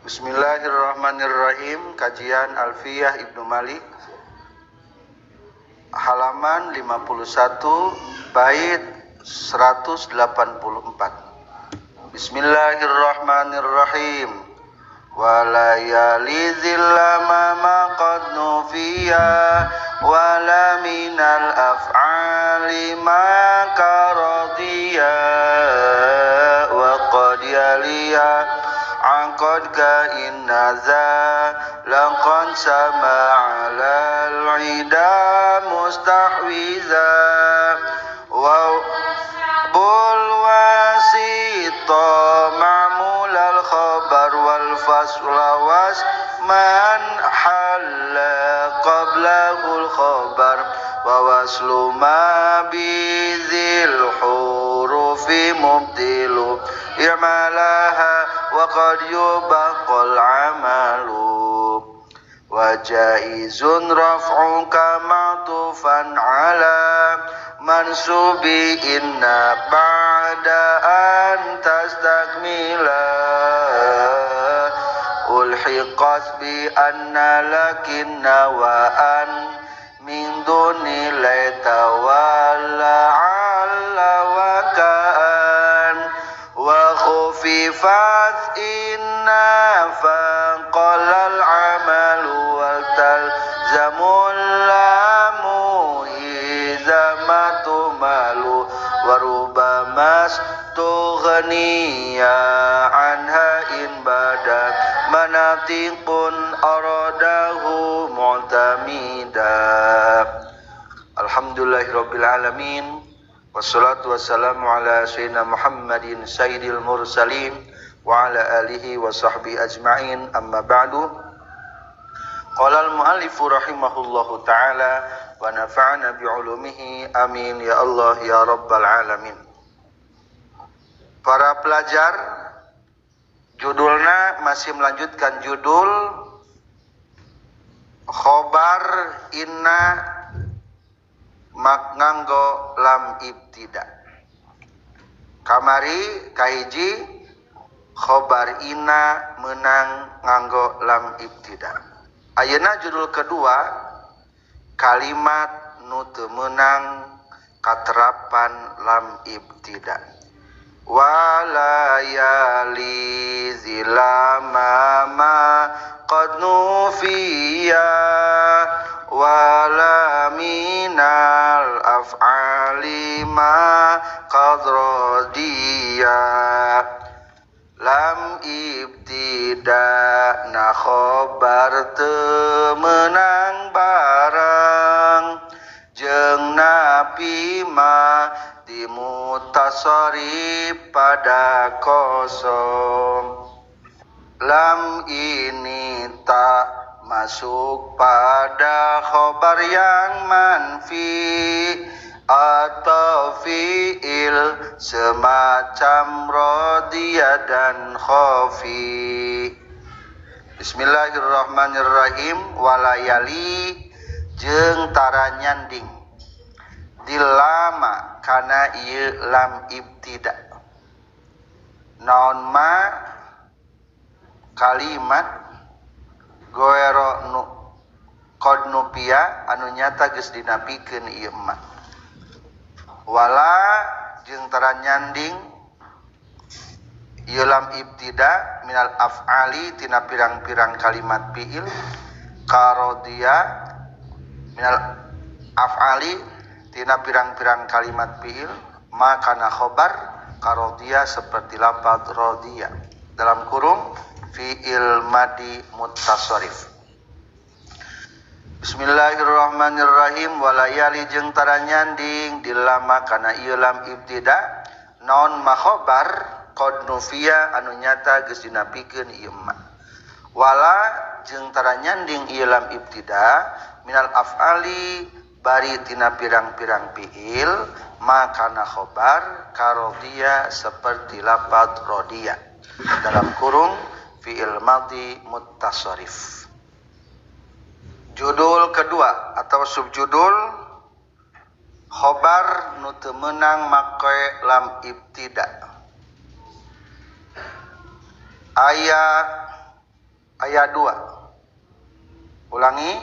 Bismillahirrahmanirrahim. Kajian Alfiyah Ibnu Malik halaman 51 bait 184. Bismillahirrahmanirrahim. Walayali zillama ma qad nufiya wala minal af'ali ma karadiya wa qad yaliya aqad ka innaza laqad sama ala al-ida mustahwiza wa bul wasita ma'mul al-khabar wal fasla was man halla qablahul khabar wa waslu ma bizil hurufi mubtilu i'malaha wa qad yubaqal amalu wa jaizun raf'uka ma'tufan ala mansubi inna ba'da an tastakmila ulhiqas bi anna lakinna wa an min duni laita wala alla wa ka'an wa khufifat inna faqalal amalu wal talzamul lamu izamatu malu warubamas tughniya anha in badan manatiqun aradahu mu'tamida. Alhamdulillahirabbil alamin wassalatu wassalamu ala sayyidina Muhammadin sayyidil mursalin wa ala alihi wa sahbihi ajma'in, amma ba'du. Qala al-muallifu rahimahullahu ta'ala wa nafa'ana bi'ulumihi amin ya Allah ya rabbal alamin. Para pelajar, judulnya masih melanjutkan judul khobar inna nganggo lam ibtida. Kamari kahiji khobar inna menang nganggo lam ibtida. Ayeuna judul kedua kalimat nu teu meunang katerapan lam ibtida. Walayali zilama ma qad nufiya wala minal af'ali ma qad radiya lam ibtida na khobar teu meunang barang jeung napi ma di mutasarrif pada kosong. Lam ini tak masuk pada khobar yang manfi atau fi'il semacam radiya dan khofi. Bismillahirrahmanirrahim. Walayali jeung tara nyanding dilama kana ieu lam ibtida. Naon ma kalimat goero nu qad nupia anu nyata geus dinapikeun ieu ma. Wala jeung tara nyanding ieu lam ibtida minal af'ali tina pirang-pirang kalimat fi'il karodiya minal af'ali tina pirang-pirang kalimat fi'il makana khobar karodiya seperti lafaz rodiya dalam kurung fi'il madi muttasarrif. Bismillahirrahmanirrahim. Walayali jeung tara nyanding dilama kana ieu lam ibtida naon ma khobar qad nufiya anu nyata geus dinapikeun ieu ma. Wala jeung tara nyanding ieu lam ibtida minal af'ali bari tina pirang-pirang fi'il makana khobar karodiya seperti lafaz rodiya dalam kurung fi'il madi muttasarrif. Judul kedua atau subjudul khobar nu teu meunang make lam ibtida. Aya Ayat 2. Ulangi.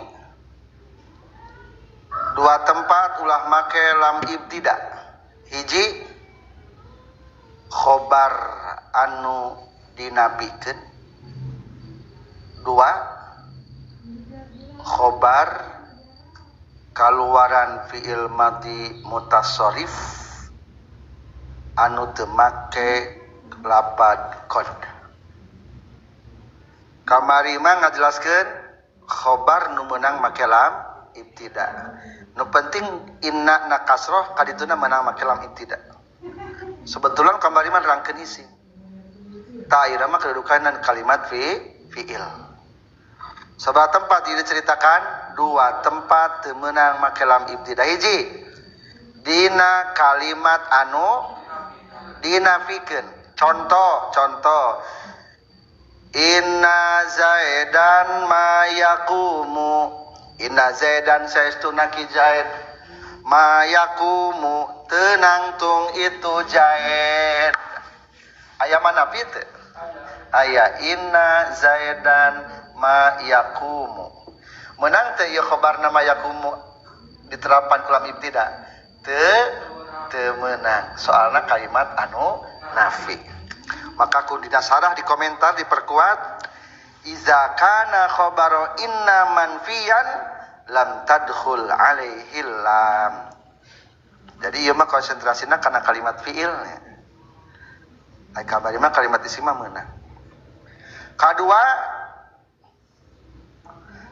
2 tempat ulah make lam ibtida. Hiji khobar anu dinapikeun. 2 khobar kaluaran fiil madi mutasarrif anu teu make lapad qad. Kamari mah ngajelaskeun khobar nu meunang make lam ibtida. Nu penting inna na kasroh kadituna meunang make lam ibtida. Sebetulnya kamari mah nerangkeun isim. Ta ieu mah kedudukan kalimat fiil. Sabaraha tempat diceritakan 2 tempat teu meunang make lam ibtida. Hiji dina kalimat anu dinafikeun. Contoh Inna Zaidan ma yaqumu. Inna Zaidan saestuna ki Zaid ma yaqumu teunang tung itu Zaid. Aya mana pitu? Aya inna Zaidan ma yaqumu. Meunang teu ieu khobarna ma yaqumu diterapan ku lam ibtida? Teu meunang. Soalna kalimat anu nafi. Maka kundina sarah di komentar diperkuat iza kana khabaru inna manfiyan lam tadkhul alaihi lam. Jadi ieu mah konsentrasina kana kalimat fiil nya. Ai kabari mah kalimat isim mah meunang. Kadua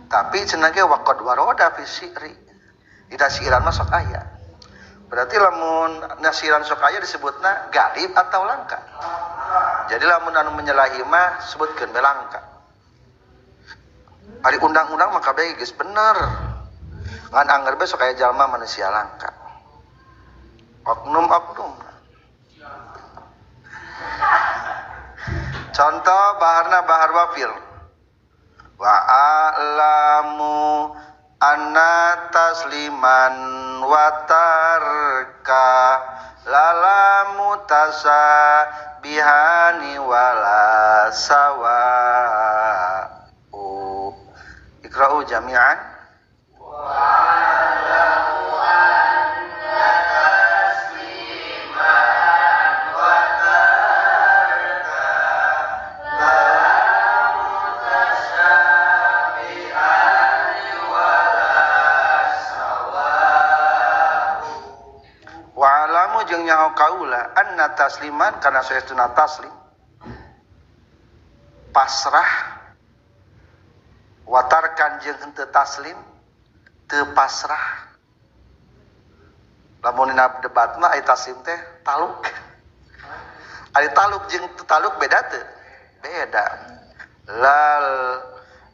tapi cenah ge waqad waroda fi syi'ri. Ida syi'ran mah sok aya. Berarti lamun nasiran sok aya disebutna galib atau langka. Jadi lamun anu menyalahi mah sebutkeun belangka. Ari undang-undang mah kabeh geus bener. Ngan angger besok aya jalma manusia langka. Oknum. Contoh baharna bahar wafil. Wa a'lamu anna tasliman wa tarka lala mutasa bihani wala sawa. Iqra'u jami'an. Jeung nyaho kaula anna tasliman kana saestuna taslim pasrah watarkan jeung henteu taslim teu pasrah. Lamun dina debat mah ai taslim teh taluk. Ari taluk jeung teu taluk beda teu? Beda.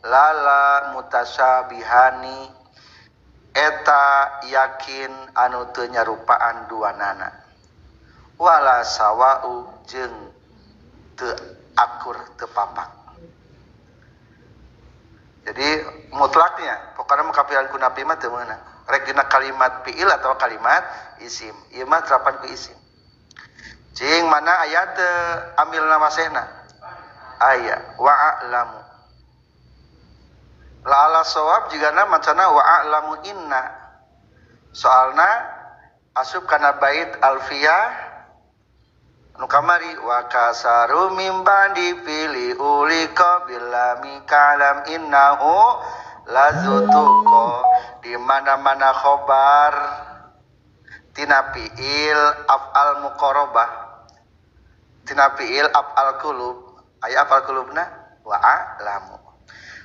Lala mutasyabihani eta yakin anu teu nyarupaan duanana. Wala sawau jeung teu akur teu papak. Jadi mutlaknya pokona mah kapilan ku napi mah teu meunang. Rek dina kalimat fiil atau kalimat isim. Ieu mah terapan ku isim. Cing mana aya teu ambilna masehna? Aya wa a'lamu. La ala sawab jigana macana wa a'lamu inna. Soalna asup kana bait alfiyah anu kamari wa kasaru mim bandi fili ulika bilami kalam innahu lazutuqa. Di mana-mana khobar tina fiil af'al muqarrabah tina fiil af'al qulub aya af'al qulubna wa a'lamu.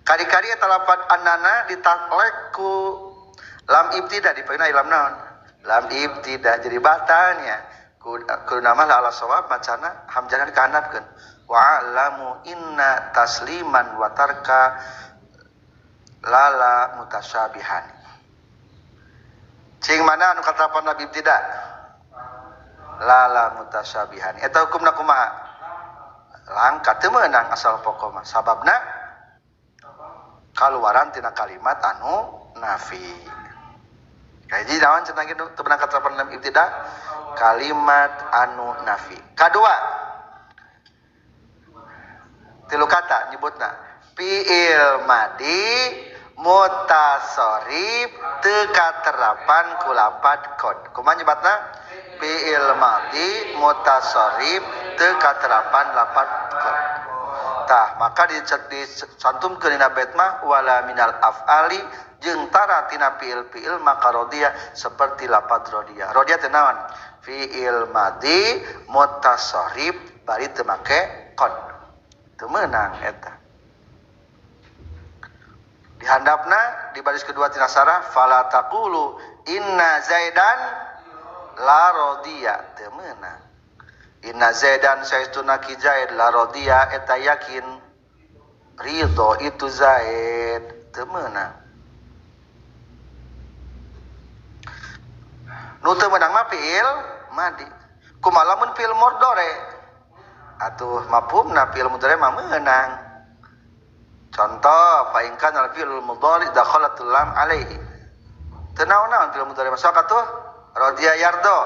Kari-kari eta lafaz annana ditaklek ku lam ibtida dipegna lam naon? Lam ibtida jadi batalnya. Ku nama la ala sawab macana hamzahna dikahanapkeun. Wa a'lamu inna tasliman wa tarka lala mutasyabihan. Cing mana anu katapan nabi ibtida? Lala mutasyabihan. Eta hukumna kumaha? Langka teu meunang asal pokok mah. Sababna kaluaran tina kalimat anu nafi. Kaji naon cenah kitu teu pernah katapan lam ibtida kalimat anu nafi. Kadua tilu kata nyebutna fiil madi mutasarrif teu katerapan ku lapad qad. Kumaha nyebatna? Fiil madi mutasarrif teu katerapan lapad qad. Tah maka dicantumkeun dina bait mah wala minal af'ali jeung tara tina fiil maka rodiya seperti lapad rodiya. Rodiya teh naon? Fiil madi mutasarrif bari teu make qad. Teu meunang eta. Di handapna di baris kedua tina sarah fala taqulu inna zaidan la rodiya teu meunang. Inna zaidan saestuna ki zaid la rodiya eta yakin ridho itu zaid teu meunang. Nu teu meunang mah fiil madi. Kumaha lamun fiil mudhari? Atuh mafhumna fiil mudhari mah meunang. Contoh fa in kana al-fi'lul mudhari dakhalatul lam alaihi. Teu naon-naon fiil mudhari masuk atuh radiya yardo.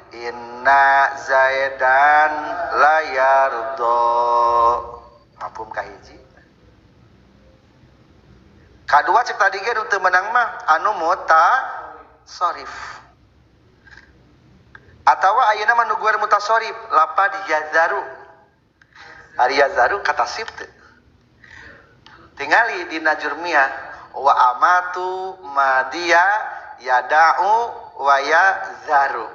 Inna zaidan la yardo. Mafhum kahiji. Kadua cek tadi ge nu teu meunang mah anu mutasarrif. Atawa ayeuna mah nu guer mutasarrif lapad yazaru. Ari yazaru kata sif teu. Tingali dina jurmiyah wa amatu madiya yada'u wa yazaru.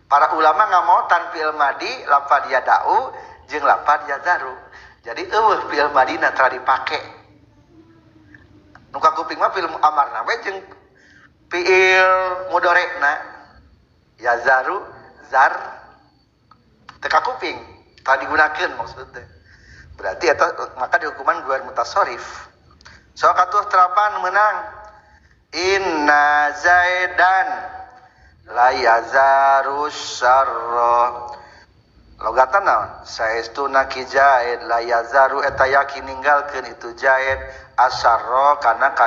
Para ulama ngamotan fiil madi lapad yada'u jeung lapad yazaru. Jadi eueuh fiil madina tara dipake. Nu kakuping mah fiil amarna we jeung fiil mudhari'na yazaru zar teu kakuping tara digunakeun maksudna. Berarti eta maka dihukuman guer mutasarrif. Sok atuh terapan menang. Inna zaidan la yazarus sarra. Logatan naon? Saestuna ki zaid la yazaru eta yakin ninggalkeun itu zaid asarra kana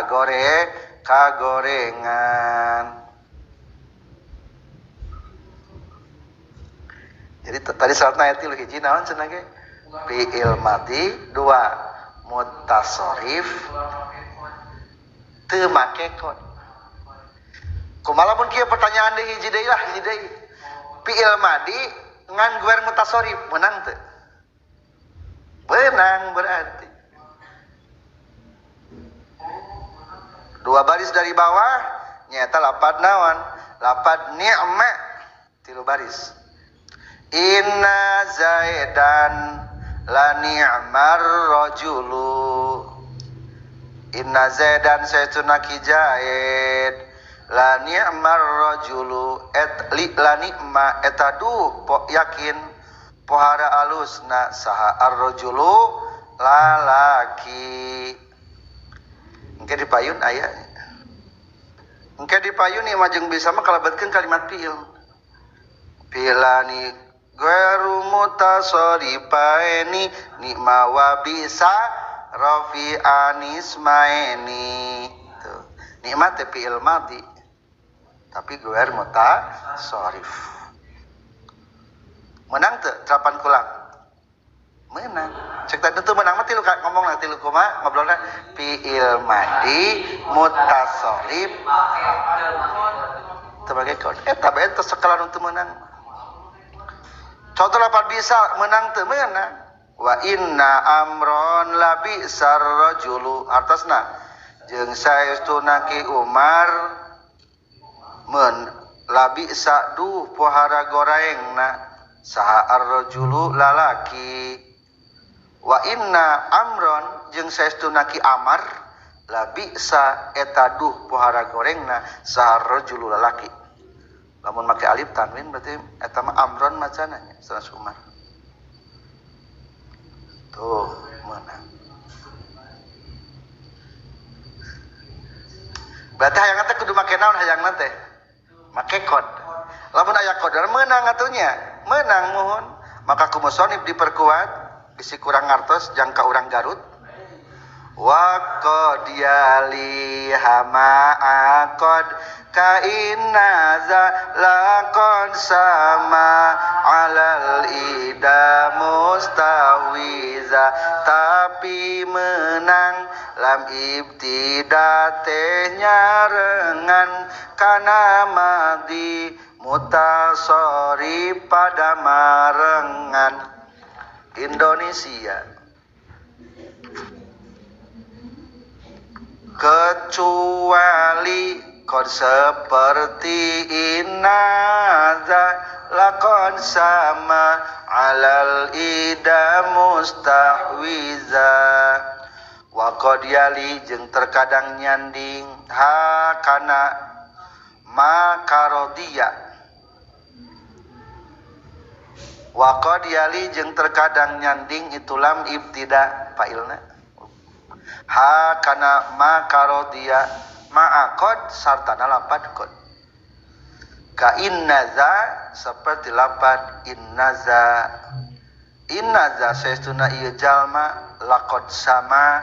kagorengan. Jadi tadi syaratna aya 3 hiji naon cenah ge? Fi'il madi 2 mutasarrif teu make qad. Kumaha mun kieu pertanyaan deui hiji deui lah hiji deui. Fi'il madi ngan guer mutasarrif meunang teu? Meunang berarti. 2 baris dari bawah nyaeta lapad naon? Lapad ni'ma 3 baris. Inna zaidan la ni'mar rajulu. Inna zaidan saestuna ki zaid la ni'mar rajulu la ni'ma eta duh yakin pohara alusna saha ar-rajulu lalaki. Engke dipayun aya. Engke dipayun ieu mah jeung bisa mah kalebetkeun kalimat fiil. Fiilani Gairu mutasarifaini nikma wa bisa rafi'ani ismaini. Tuh. Nikmat teh fi'il madi. Tapi gair mutasarrif. Menang teu terapan kulang? Menang. Cek tadi tuh menang mah tilu ngomong lah tilu kumaha ngobrolna fi'il madi mutasarrif. Sebagai kawan. Tapi eta sekala untuk menang. Contoh lapar bisa menang teu meunang. Wa inna amron labi sarrajulu artosna jeung saestuna ki Umar men labi sadu pohara goraengna saha ar-rajulu lalaki. Wa inna amron jeung saestuna ki Amar labi sa eta duh pohara gorengna saha ar-rajulu lalaki. Lamun make alif tanwin berarti eta mah amron macana nya sanes Umar. Tuh, mana? Berarti hayang teh kudu make naon hayangna teh? Make qad. Lamun aya qad meunang atunya, meunang mohon. Maka ku musannif diperkuat bisi kurang ngartos jangka urang Garut. Wa qad yali hama qad ka inna za laqad sama alal ida mustahwiza tapi menang lam ibtida teh nyarengan kana madi mutasori pada marengan. Indonesia kecuali kod seperti inaza lakon sama alal ida mustahwiza wa qad yali jeung terkadang nyanding ha kana makarodia wa qad yali jeung terkadang nyanding itu lam ibtida fa'ilna ha kana makarodia ma'akod sartana lapad kod ka innaza seperti lapad innaza saestuna ieu jalma laqad sama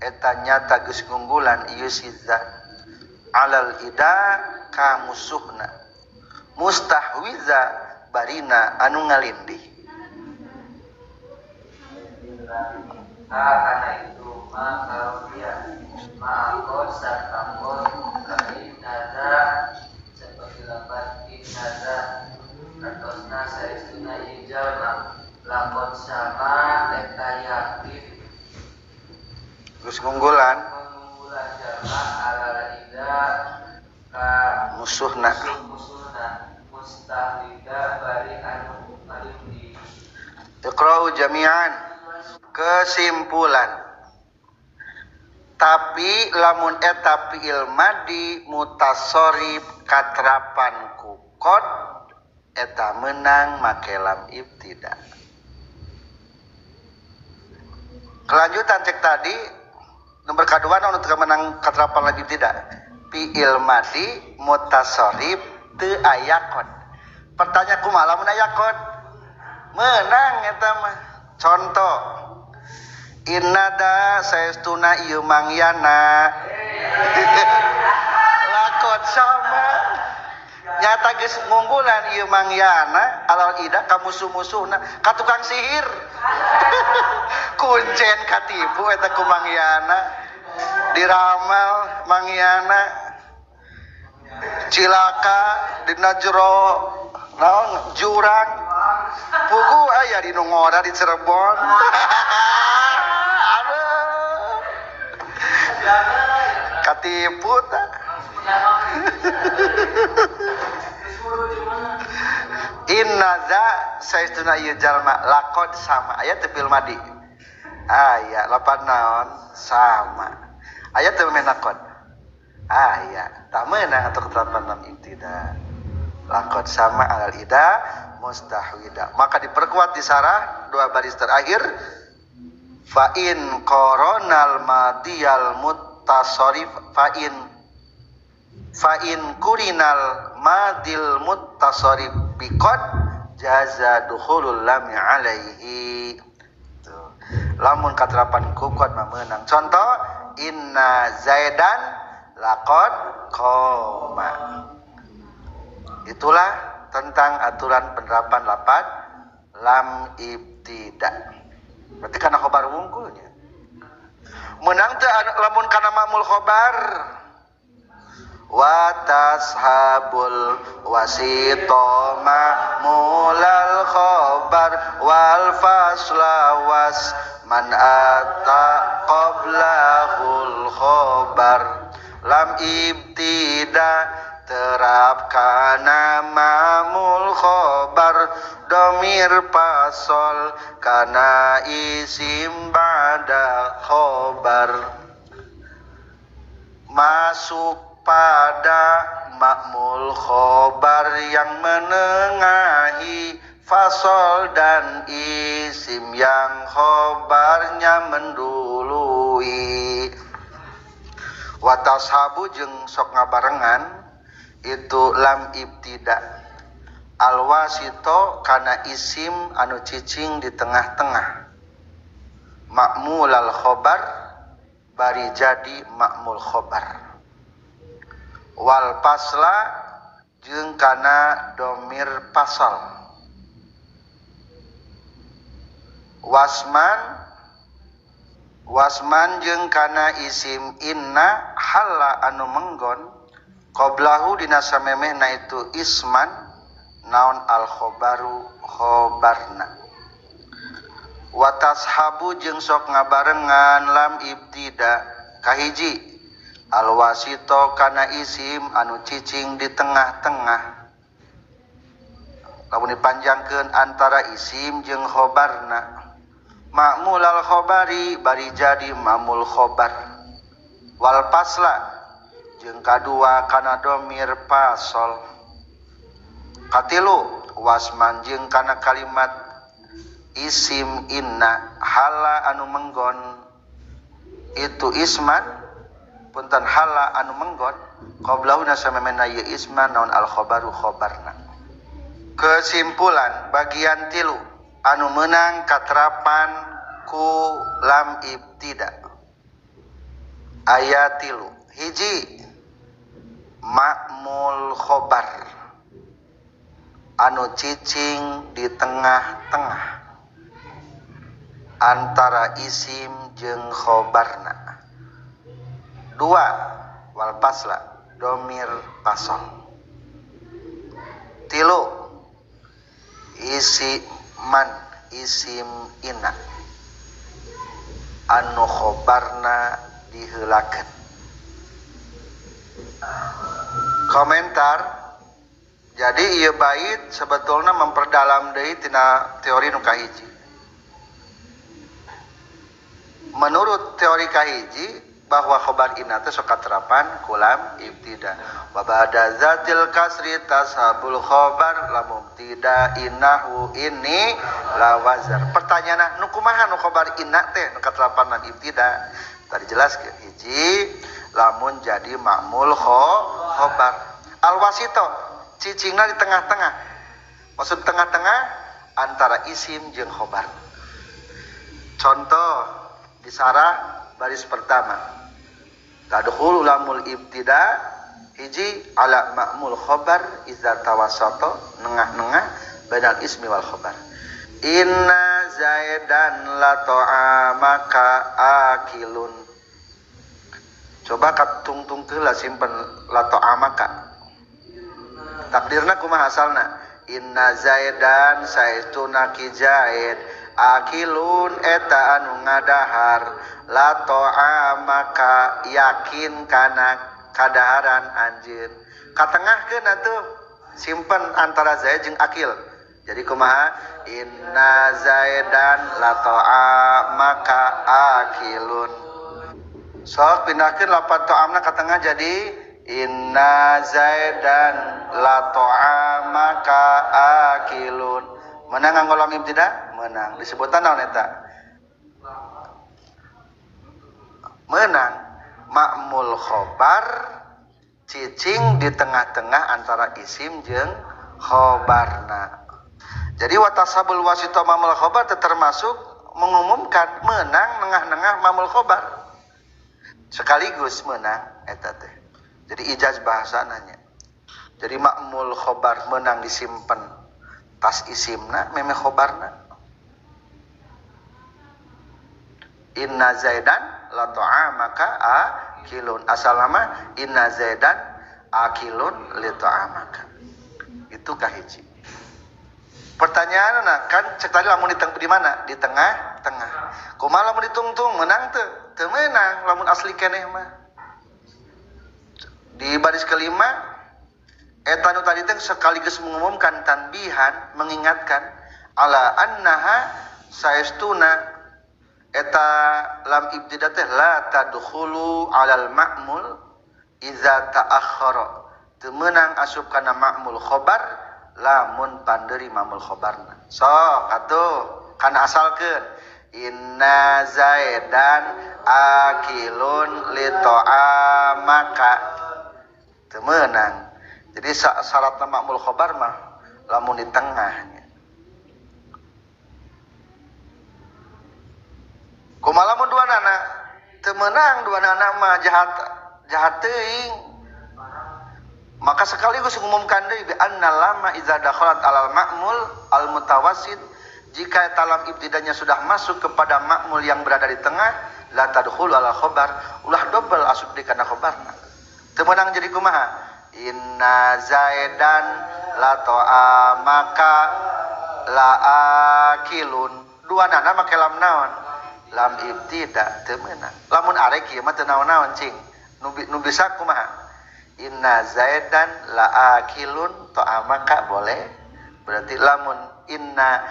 eta nyata geus ngunggulan ieu sizza alal ida ka musuhna mustahwiza barina anu ngalindih kana itu maka dia ma'akod sartambon kain nada seperti lapat innaza katosna saestuna ijalma lakon sama eta yakin geus ngunggulan jalma alal ida ka musuhna mustahwida bari anu alindi. Iqra'u jami'an. Kesimpulan tapi lamun eta fi'il madi mutasarrif katrapan ku qad eta menang make lam ibtida. Kelanjutan cek tadi nomor kedua anu teu menang katrapan lam ibtida fi'il madi mutasarrif teu aya qad. Pertanyaan kumaha lamun aya qad? Menang eta mah. Contoh innada saestuna ieu mangyana lakon sama nyata geus ngunggulan ieu mangyana alal ida ka musuh-musuhna ka tukang sihir kuncen katipu eta ku mangyana diramal mangyana cilaka dina jero naon jurang pugu aya di Nungora di Cirebon katipu tak innaza saestuna ieu jalma lakod sama aya teu fil madi aya lapan naon sama aya teu menakod aya tah meunang atuh keterapan lam ibtida lakod sama alal ida mustahwida maka diperkuat di sarah dua baris terakhir fa in qaronal madiyal muttasarrif fa in kurinal madil muttasarrif biqad jaza dukhulul lam alaihi tuh lamun katerapan ku qad mah meunang contoh inna zaidan laqad qoma itulah tentang aturan penerapan lapad lam ibtida berarti kana khobar wungkulnya menang teu lamun kana ma'mul khobar wa tashabul wasito ma'mulal khobar wal fasla was man ata qablahul khobar lam ibtida terap kana ma'mul khobar domir pasol kana isim ba'da khobar masuk pada ma'mul khobar yang menengahi fasol dan isim yang khobarnya mendului watashabu jeung sok ngabarengan itu lam ibtida alwasito kana isim anu cicing di tengah-tengah ma'mul al khobar bari jadi ma'mul khobar wal pasla jeung kana domir pasal wasman jeung kana isim inna halla anu menggon qablahu dina samemehna itu isman naon al khobaru khobarna wa tashabu jeung sok ngabarengan lam ibtida kahiji al wasito kana isim anu cicing di tengah-tengah lamun dipanjangkeun antara isim jeung khobarna ma'mul al khobari bari jadi ma'mul khobar wal pasla jeung kadua kana domir pasol katilu wasman jeung kana kalimat isim inna hala anu menggon itu isman punten hala anu menggon qablahu nasamemena ye isman naon al khobaru khobarna. Kesimpulan bagian tilu anu menang katrapan ku lam ibtida ayat tilu hiji ma'mul khobar anu cicing di tengah-tengah antara isim jeung khobarna. Dua wal pasla domir pasol. Tilu isim inna anu khobarna diheulakeun. Komentar. Jadi ieu bait sebetulna memperdalam deui tina teori nu kahiji. Menurut teori kahiji bahwa khobar inna teh sok katerapan kulam ibtida wa ba'da zatil kasri tashabul khobar lamun tidak innahu ini la wazar. Pertanyaan nu kumaha nu khobar inna teh nu katerapan lan ibtida tadi jelaskeun hiji lamun jadi ma'mul khobar al wasito cicingna di tengah-tengah maksud tengah-tengah antara isim jeung khobar. Contoh di sarah baris pertama tadkhulu lamul ibtida hiji ala ma'mul khobar iza tawassata nengah-nengah bainal ismi wal khobar. Inna zaidan la ta'amaka akilun. Coba katungtungkeun lah simpen la ta'amaka. Takdirna kumaha asalna? Inna zaidan saestuna ki zaid akilun eta anu ngadahar la ta'amaka yakin kana kadaharan anjeun. Katengahkeun atuh simpen antara zaid jeung akil. Jadi kumaha? Inna zaidan la ta'amaka akilun. Sok pindahkeun lapan ta'amna ka tengah jadi inna zaidan la ta'amaka akilun. Menang nganggo lam ibtida? Menang. Disebutan naon eta? Menang. Ma'mul khobar cicing di tengah-tengah antara isim jeung khobarna. Jadi watasabul wasito ma'mul khobar termasuk mengumumkan menang nengah-nengah ma'mul khobar. Sekaligus menang eta teh. Jadi ijaz bahasananya. Jadi ma'mul khobar menang disimpen tas isimna meme khobarna. Inna zaidan la ta'amaka akilun. Asal nama inna zaidan akilun li ta'amaka. Itu kahiji. Pertanyaan kan cek tadi lamun di mana? Di tengah-tengah. Kumaha lamun ditungtung menang teu? Teu menang lamun asli keneh mah. Di baris kelima eta nu tadi teh sekaligus mengumumkan tanbihan mengingatkan ala annaha saestuna eta lam ibtida teh la tadkhulu alal ma'mul iza ta'akhkhara. Teu meunang asup kana ma'mul khobar lamun panderi ma'mul khobarna. Sok atuh kana asalkeun inna zaidan akilun li ta'amaka. Teu meunang. Jadi syaratna ma'mul khobar mah lamun di tengahnya. Kumaha lamun dua nana teu meunang dua nana mah jahat teuing. Maka sekaligus mengumumkan deui bi anna lama idza dakhalat alal ma'mul al mutawassit jika talam ibtidanya sudah masuk kepada ma'mul yang berada di tengah, la tadkhulu ala khobar, ulah double asup di kana khobarna. Teu meunang jadi kumaha? Inna zaidan la to'a maka la akilun. Dua nana make lam naon? Lam ibtida teu meunang. Lamun arek ieu mah teu naon-naon cing. Nu bisa kumaha? Inna zaidan la akilun to'a maka boleh. Berarti lamun inna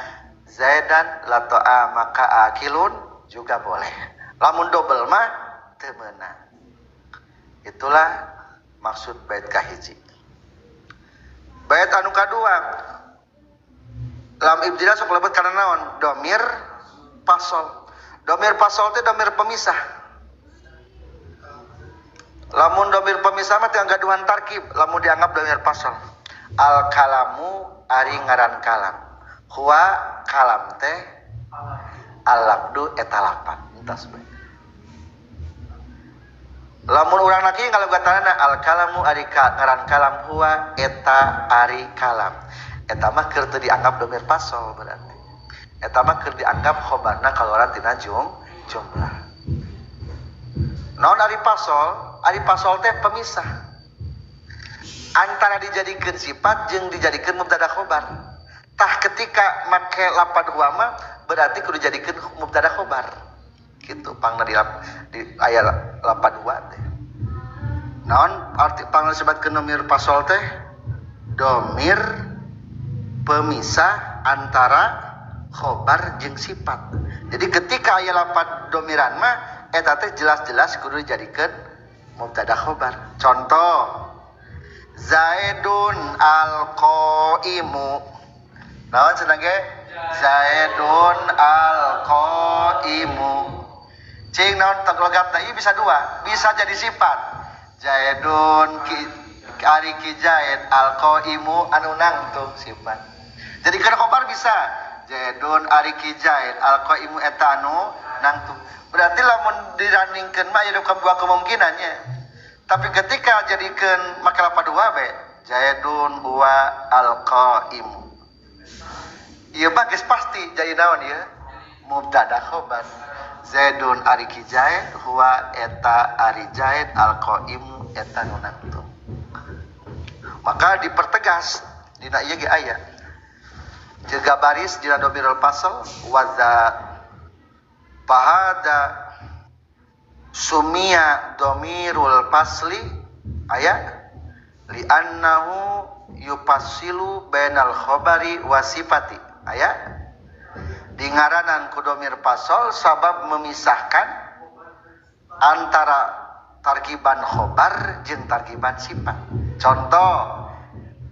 zaidan la to'a maka akilun juga boleh. Lamun double mah teu meunang. Itulah maksud bait kahiji. Bait anu kadua, lam ibtida sok lebet kana naon? Domir fasol. Domir fasol teh domir pemisah. Lamun domir pemisah mah teu gaduhan tarkib, lamun dianggap domir fasol. Al kalamu ari ngaran kalam. Huwa kalam teh al labdu eta lapan. Entas bae. Lamun urang laki ngalogatana al kalamu ari ngaran kalam huwa eta ari kalam. Eta mah keur teu dianggap domir fasol berarti. Eta mah keur dianggap khobarna kaluaran tina jumlah. Naon ari fasol? Ari fasol teh pemisah antara dijadikeun sifat jeung dijadikeun mubtada khobar. Tah ketika make lapad huwa mah berarti kudu dijadikeun mubtada khobar. Gitu pangna di aya lapad huwa teh. Naon arti pangna disebutkeun domir fasol teh? Domir pemisah antara khobar jeung sifat. Jadi ketika aya lapad domiran mah eta teh jelas-jelas kudu dijadikeun mubtada khobar. Contoh Zaidun al-qaimu. Naon cenah ge? Zaidun al-qaimu. Cing naon logatna ieu bisa dua, bisa jadi sifat. Zaidun ari ki Zaid al-qaimu anu nangtung sifat. Jadi keur khobar bisa. Zaidun ari ki Zaid al-qaimu eta anu nangtung. Berarti lamun dirandingkeun mah aya dua kemungkinannya. Tapi ketika jadikeun make lapad dua be, Zaidun huwa al-qaimu. Ieu mah geus pasti jadi naon ieu? Mubtada khobar. Zaidun ari ki Zaid huwa eta ari Zaid al-qaimu eta nu nangtung. Maka dipertegas dina ieu ge aya. Jaga baris dina domirul fasl wa za fahada sumia domirul fasli aya li annahu yufassilu bainal khabari wa sifati aya di ngaranan ku domir fasl sabab memisahkan antara tarkiban khabar jeung tarkiban sifat. Contoh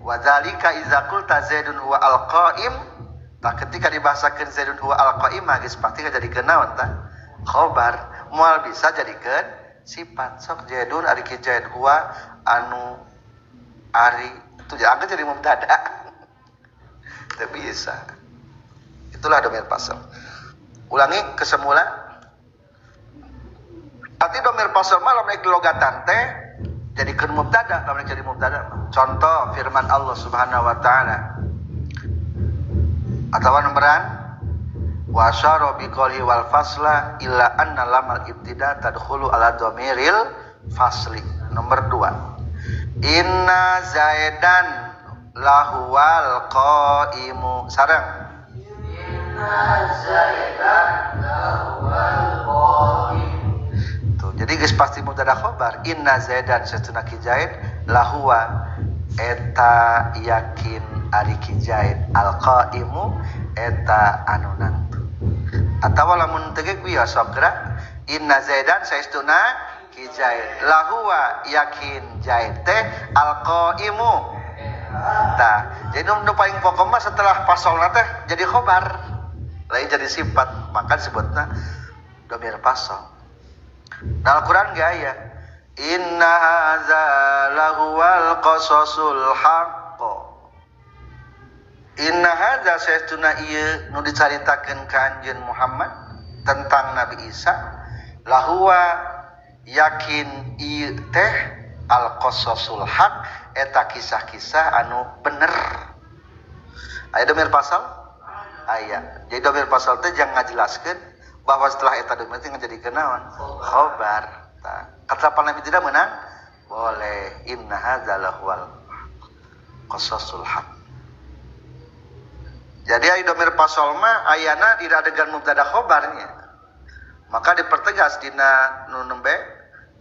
wadzalika iza qulta zaidun huwa al-qaim, tak ketika dibahasakeun zaidun huwa al-qaim geus pasti ngajadikeun naon tah? Khabar. Moal bisa jadikeun sifat. Sok zaidun ari ki zaid huwa anu ari itu jangan jadi mubtada. Teu bisa. Itulah domir fasl. Ulangi ke semula. Arti domir fasl mah lamun logatan teh jadikeun mubtada, lamun jadi mubtada. Contoh firman Allah Subhanahu wa taala. Atawa nomboran wa asyara biqali wal fasla illa anna lamal ibtida tadkhulu ala dhamiril fasli. Nomor 2. Inna zaidan lahuwal qaimu. Sareng. Inna zaidan lahuwal qaim. Tuh, jadi geus pasti mubtada khabar. Inna zaidan satuna ki zaid lahuwa eta yakin ari ki zaid al qaimu eta anu nangtung. Atawa lamun teu ge biasa gerak inna zaidan saestuna ki zaid lahuwa yakin zaid teh al-qaimu. Tah, jadi nu paling pokok mah setelah fasolna teh jadi khobar. Lain jadi sifat, maka disebutna domir fasol. Nah, Al-Qur'an ge aya inna hadza lahuwal qasasul haqq. Inna hadza saestuna ieu nu dicaritakeun ka anjeun Muhammad tentang Nabi Isa lahuwa yakin ieu teh al-qasasul haq eta kisah-kisah anu bener. Aya domir fasal aya. Jadi domir fasal teh jangan ngajelaskeun bahwa setelah eta domir teh ngajadikeun naon? Khobar. Tah, katlapan Nabi tidak menang? Boleh. Inna hadzal wal qasasul haq. Jadi ai domir fasal mah ayana di adegan mubtada khobarnya. Maka dipertegas dina nu nembe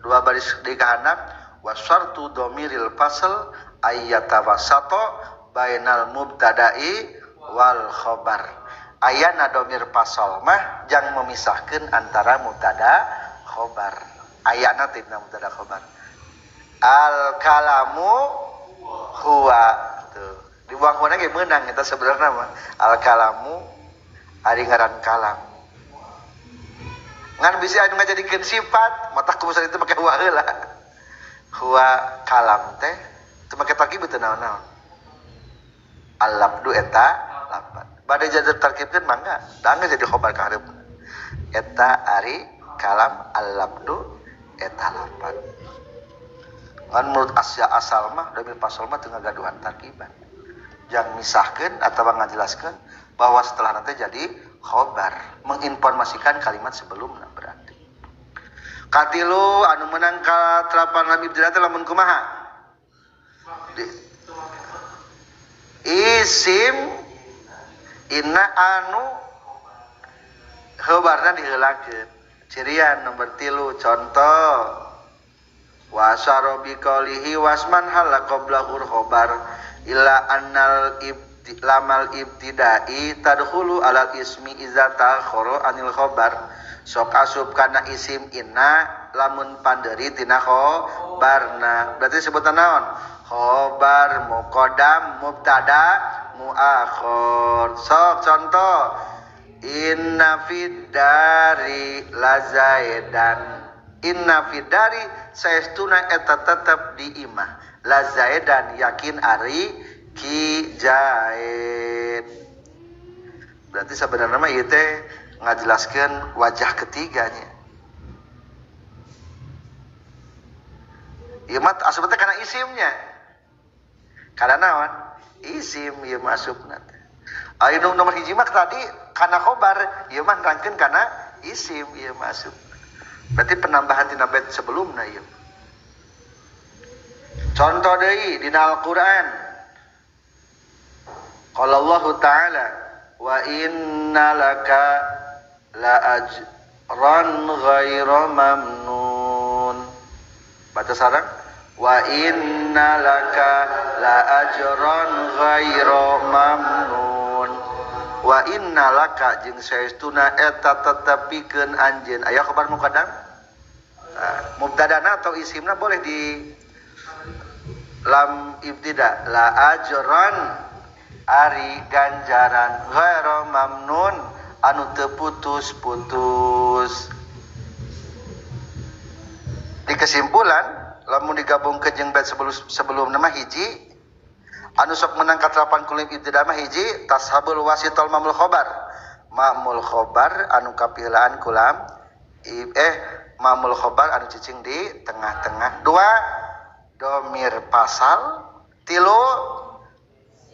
dua baris di kahandap wasartu domiril fasal ayyatawasato bainal mubtada'i wal khobar. Ayana domir fasal mah jang memisahkeun antara mubtada khobar. Ayana tina mubtada khobar. Al kalamu huwa tuh. Di buang-buangna ge meunang eta sebenarnya mah. Al kalamu ari ngaran kalam. Ngan bisa anu ngajadikeun sifat, mata kumaha itu make huwa heula. Huwa kalam teh teu make tarkib teu naon-naon. Al-labdu eta lapan. Bade jadi tarkibkeun mangga, da geus jadi khobar ka hareup. Eta ari kalam al-labdu eta lapan. Ngan menurut asal mah domir fasal mah teu ngagaduhan tarkiban. Jang misahkeun atawa ngajelaskeun bahwa setelah nanti jadi khobar, menginformasikan kalimat sebelumnya berarti. Katilu anu menang ka terapan Nabi Ibtidah teh lamun kumaha? Isim inna anu khobarna diheulakeun. Cirian nomor 3 contoh wasaro bi qalihi wasman hal qablahur khobar illa annal lamal ibtidai tadkhulu alal ismi iza ta'khara anil khobar sok asub kana isim inna lamun pandeuri tina khobarna berarti sebutan naon khobar muqaddam mubtada muakhir. Sok contoh inna fid dari lazaidan inna fid dari saestuna eta tetep di imah lazaidan yakin ari ki jaid. Berarti sebenarnya mah ieu teh ngajelaskeun wajah ketiganya. Ieu mah asupna kana isimnya. Kana naon? Isim ieu mah asupna teh. Aya nu nomor hiji mah tadi kana khobar, ieu mah nerangkeun kana isim ieu mah asupna. Berarti penambahan tina bait sebelumna ieu. Contoh deui dina Al-Qur'an. Qala Allah Ta'ala wa inna laka la ajran ghaira mamnun. Baca sareng wa inna laka la ajran ghaira mamnun. Wa inna laka jeung saestuna eta tetepikeun anjeun. Aya khabar muqaddam? Mubtadana atau isimna boleh di lam ibtida la ajran ari ganjaran ghairu mamnun anu teu putus-putus. Di kesimpulan lamun digabungkeun jeung bait sebelum nama hiji anu sok menang ka 80 ibtidah mah hiji tashabul wasitol mamul khobar. Mamul khobar anu kapiheulaan kulam mamul khobar anu cicing di tengah-tengah. 2 domir pasal. 3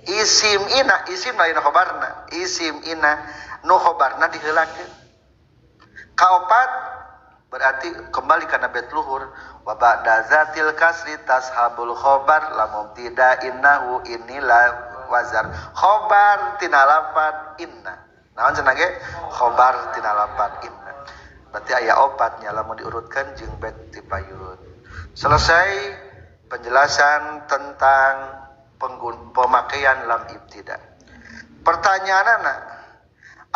isim ina, isim lain khobarna. Isim ina nu khobarna diheulakeun. Kaopat berarti kembali kana bait luhur wa ba'da zatil kasri tashabul khobar la mubtida innahu inila wazar. Khobar tina lafat inna. Naon cenah ge? Khobar tina lafat inna. Berarti aya 4 nya lamun diurutkeun jeung bait tipayun. Selesai penjelasan tentang pemakaian lam ibtida. Pertanyaanna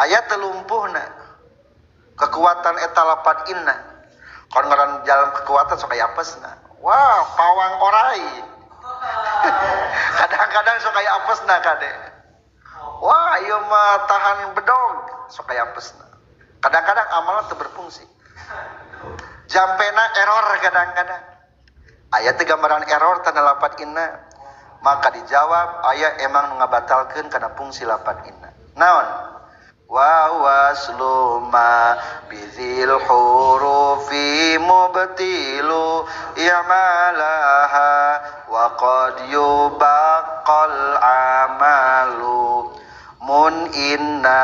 ayat telumpuhna kekuatan eta lafaz inna. Kon ngaran jalan kekuatan sok aya apesna. Wah, pawang orai. Kadang-kadang sok aya apesna kade. Wah, ieu mah tahan bedog sok aya apesna. Kadang-kadang amalna teu berfungsi. Jampena error kadang-kadang. Aya teh gambaran error tanda lafaz inna. Maka dijawab aya emang ngabatalkeun kana fungsi lafaz inna. Naon? Wa waslu ma bizil hurufi mubtilu yamalaha wa qad yubaqal amalu mun inna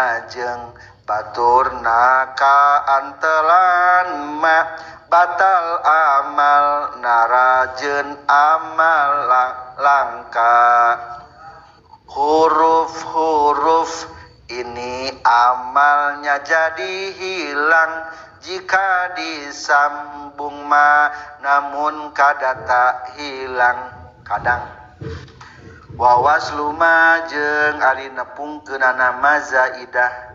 baturna ka antelan ma batal amal narajeun amal langka. Huruf-huruf ini amalnya jadi hilang jika disambung ma namun kadata hilang kadang. Wawaslu ma jeung ari nepungkeunana ma zaidah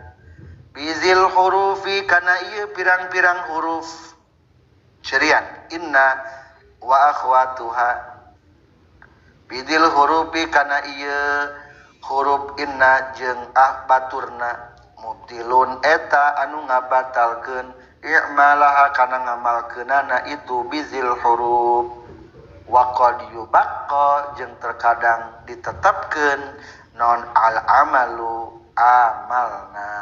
bizil hurufi kana ieu pirang-pirang huruf cerian inna wa akhwatuha bizil hurufi kana ieu huruf inna jeung baturna mubtilun eta anu ngabatalkeun i'malaha kana ngamalkeunana itu bizil huruf wa qad yubaqqa jeung terkadang ditetapkeun non al amalu amalna.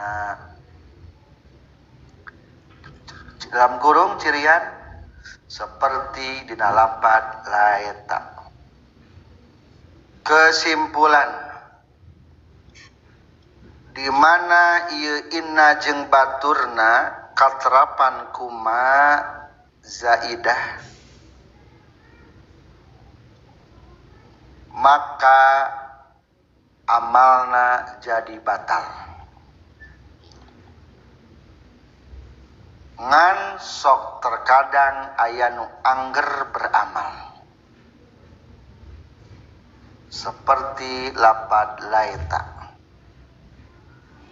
Dalam kurung cirian seperti dina lapad laeta. Kesimpulan di mana ieu inna jeung baturna katerapan kuma zaidah maka amalna jadi batal. Ngan sok terkadang aya nu angger beramal seperti lapad laeta.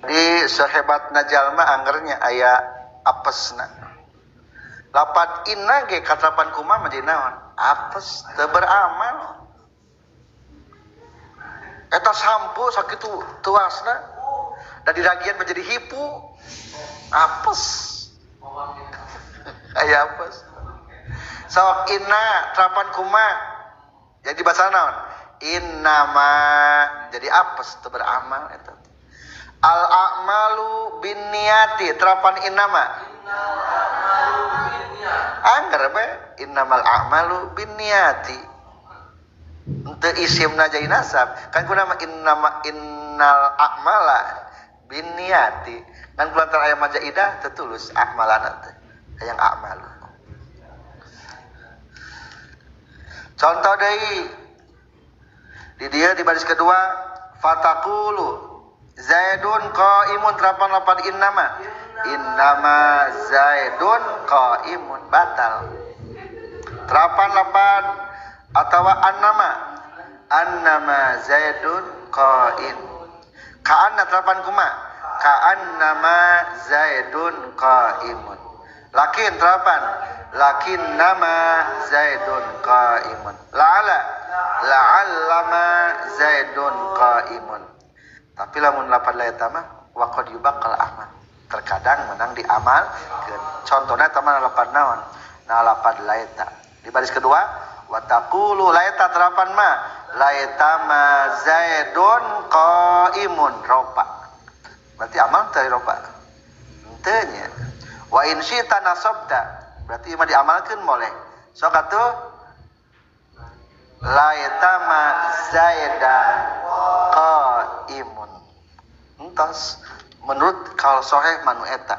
Di sehebatna jalma anggernya aya apesna. Lapad inna ge katerapan kumaha mah naon? Apes teu beramal. Eta sampo sakitu tuasna dan diragian menjadi hipu apes aya apes sok inna terapan kuma jadi bahasa naon innama jadi apes teu beramal eta al a'malu binniyati terapan innama angger bae innamal a'malu binniyati teu isimna jadi nasab kan kunaon innal a'mala binniyati kan kulantar aya majaidah teu tulus a'malana teh hayang a'malu. Contoh deui di dieu di baris kedua fataqulu zaidun qaimun terapan lapan innama zaidun qaimun batal terapan lapan atawa annama zaidun qaim ka'anna terapan kuma ka'annama zaidun qaimun lakin terapan lakinnama zaidun qaimun la'allama zaidun qaimun tapi lamun lapan laeta mah wa qad yubaqqal amal terkadang menang diamal contohna tamana lapan naon na lapan laeta di baris kedua wa taqulu laeta terapan ma laeta ma zaidun qaimun ropa berarti amal teu ropa teu nya wa in syi'ta nasabta berarti mah diamalkeun moleh sok atuh laeta ma zaidan qaimun entos menurut kaul sahih manu eta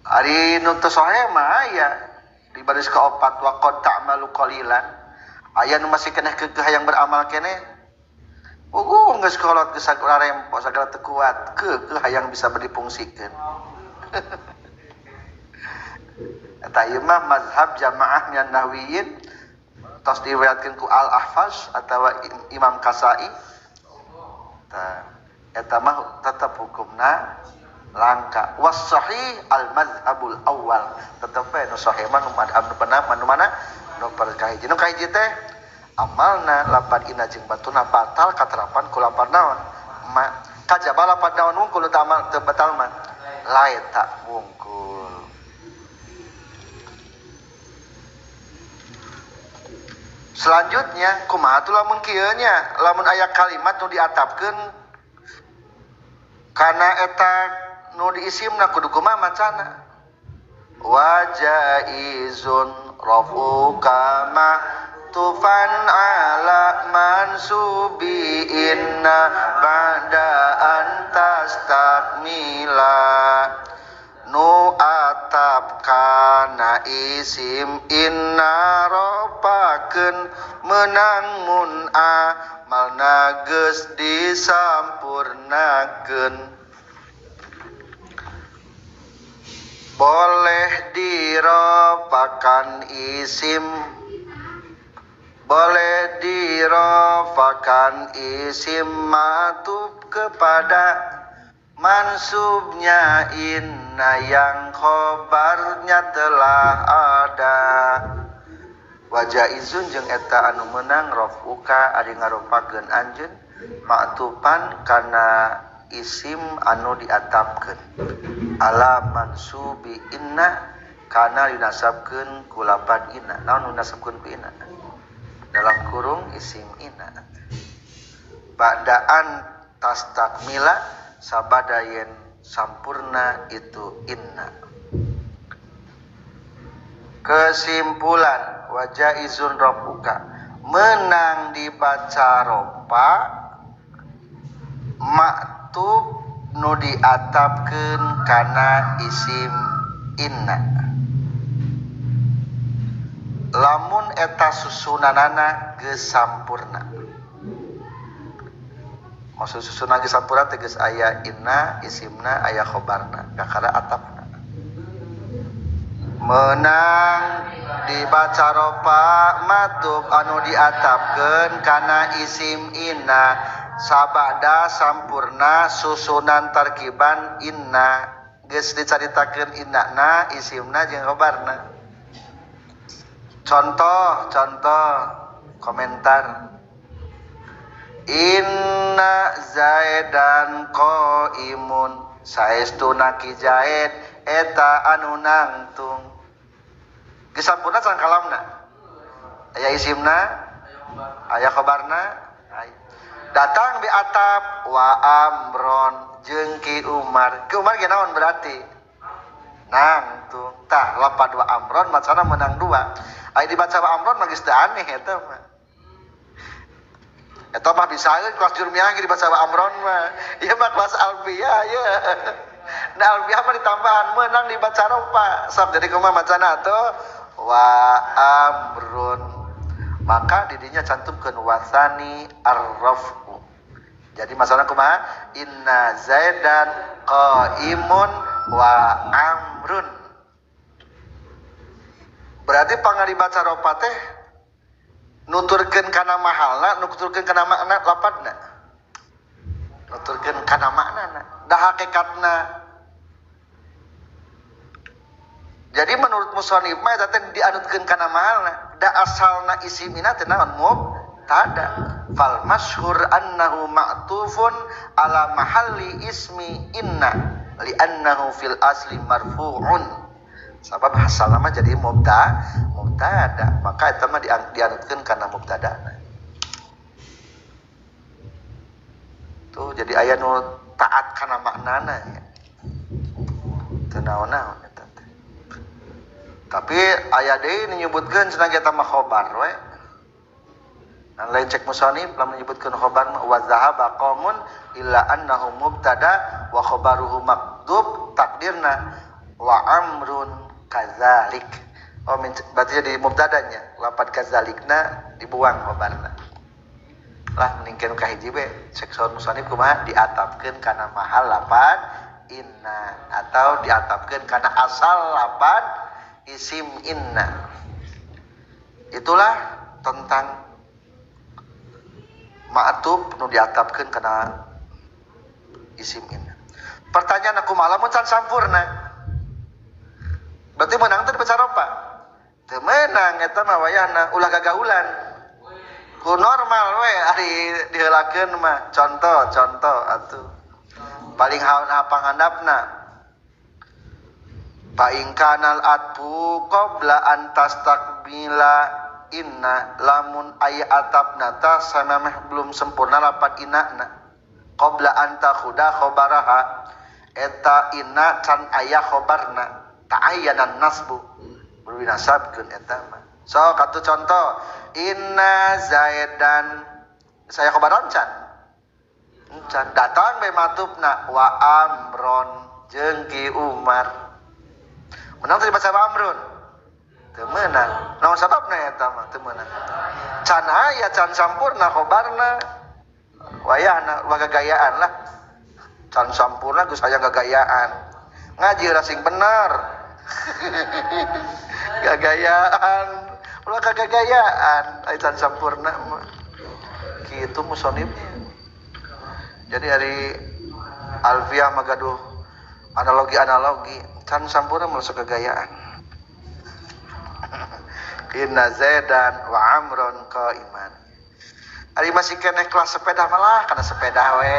ari nu teu sahih mah aya di baris keempat wa qad ta'malu qalilan aya nu masih keneh keukeuh hayang beramal keneh ugu geus kolot geus sagala rempo sagala teu kuat keukeuh hayang bisa dipungsikeun eta ieu mah mazhab jamaahnya nahwiyin tos diriwayatkeun ku al-ahfaz atawa Imam Kasai eta mah tetep hukumna langka was sahih al mazhabul awal tetep we nu sahih mah nu madhab nu beunang manu mana nu perkahiji nu kahiji teh amalna lapan inna jeung batuna batal katerapan ku lapan naon ma kajaba lapan naon wungkul teu amal teu batal mah laeta wungkul. Selanjutnya kumaha tuh lamun kieu nya lamun aya kalimat nu diatapkeun kana eta nu diisimna kudu kumaha macana wajaizun rafuka ma tufan ala mansubi inna ba'da anta tastakmila nu atap kana isim inna ropakeun menang mun amalna geus disampurnakeun boleh dirofakan isim matub kepada mansubnya inna yang khobarnya telah ada wajaizun jeung eta anu meunang rafuka ari ngarupakeun anjeun maktupan kana isim anu diatapkeun ala mansubi inna kana dinasabkeun ku lafaz inna naon dinasabkeun ku inna dalam kurung isim inna ba'daan tastakmila sabadayen sampurna itu inna. Kesimpulan wajaizun rabbuka menang dibaca ropa maktub nu diatapkeun kana isim inna lamun eta susunanana geus sampurna. Maksud susunan geus sampurna teh geus aya inna isimna aya khobarna kakara atapna. Menang dibaca ropa matub anu diatapkeun kana isim inna sabada sampurna susunan tarkiban inna geus dicaritakeun innana isimna jeung khobarna. Contoh komentar inna zaidan qaimun saestuna ki zaid eta anu nangtung geus sampurna can kalamna aya isimna aya khabarna datang bi atap wa amron jeung ki umar ge naon berarti nangtung tah lapad wa amron macana menang dua aya dibaca wa amron mah geus teu aneh eta mah. Eta mah bisa kelas jurmiah ge dibaca wa amron mah. Ieu mah kelas alfiyah ya. Nah alfiyah mah ditambahan meunang dibaca ropa. Sok jadi kumaha macana atuh wa amrun. Maka didinya cantumkeun wasani ar-raf'u. Jadi masalah kumaha? Inna zaidan qaimun wa amrun. Berarti pangari baca ropa teh nuturkeun kana mahalna nuturkeun kana makna lapadna nuturkeun kana maknana da hakikatna. Jadi menurut musannif mah eta teh dianutkeun kana mahalna da asalna isimina teh naon mubtada fal masyhur annahu ma'tufun ala mahalli ismi inna li annahu fil asli marfu'un sabab asalna mah jadi mubtada maka eta mah dianutkeun kana mubtadana tuh jadi aya nu taat kana maknana ya teu naon-naon eta teh tapi aya deui nu nyebutkeun cenah eta mah khobar we dan lain cek musannif lamun nyebutkeun khobar mah wa zahaba qaumun illa annahu mubtada wa khabaruhu makdub takdirna wa amrun kadzalik. Oh berarti jadi mubtadanya lafaz kadzalikna dibuang khobarna. Lah meningkeun ka hiji we cek saur musannif kumaha diatapkeun kana mahal lafaz inna atau diatapkeun kana asal lafaz isim inna. Itulah tentang ma'tuf nu diatapkeun kana isim inna. Pertanyaan aku malah mun can sampurna berarti menang teh dibaca ropa teu meunang eta mah wayahna ulah gagahulan ku normal we ari diheulakeun mah contoh atuh paling panghandapna fa in kanal atfu qabla an tastakbila inna lamun aya atapna ta samemeh belum sempurna lapat inna qabla an takhuda khabaraha eta inna can aya khabarna ta'ayyanan nasbu berwinasabkeun eta mah. So katu contoh inna zaidan saya khabaran can Encan datang bae matupna wa Amron jeung Ki Umar. Menang tadi baca Amrun. Teu meunang. Naon sababna eta mah teu meunang. Can aya can sampurna khobarna. Wayahna gagayaan lah. Can sampurna geus aya gagayaan. Ngaji rasing bener. Gagayaan. Ulah kagagayaan aya can sampurna mah. Kitu musonifnya. Jadi hari Alfiah magaduh analogi can sampurna masuk kegayaan. Inna Zaidan wa Amron qaiman. Ari masih keneh kelas sepeda malah kana sepeda we.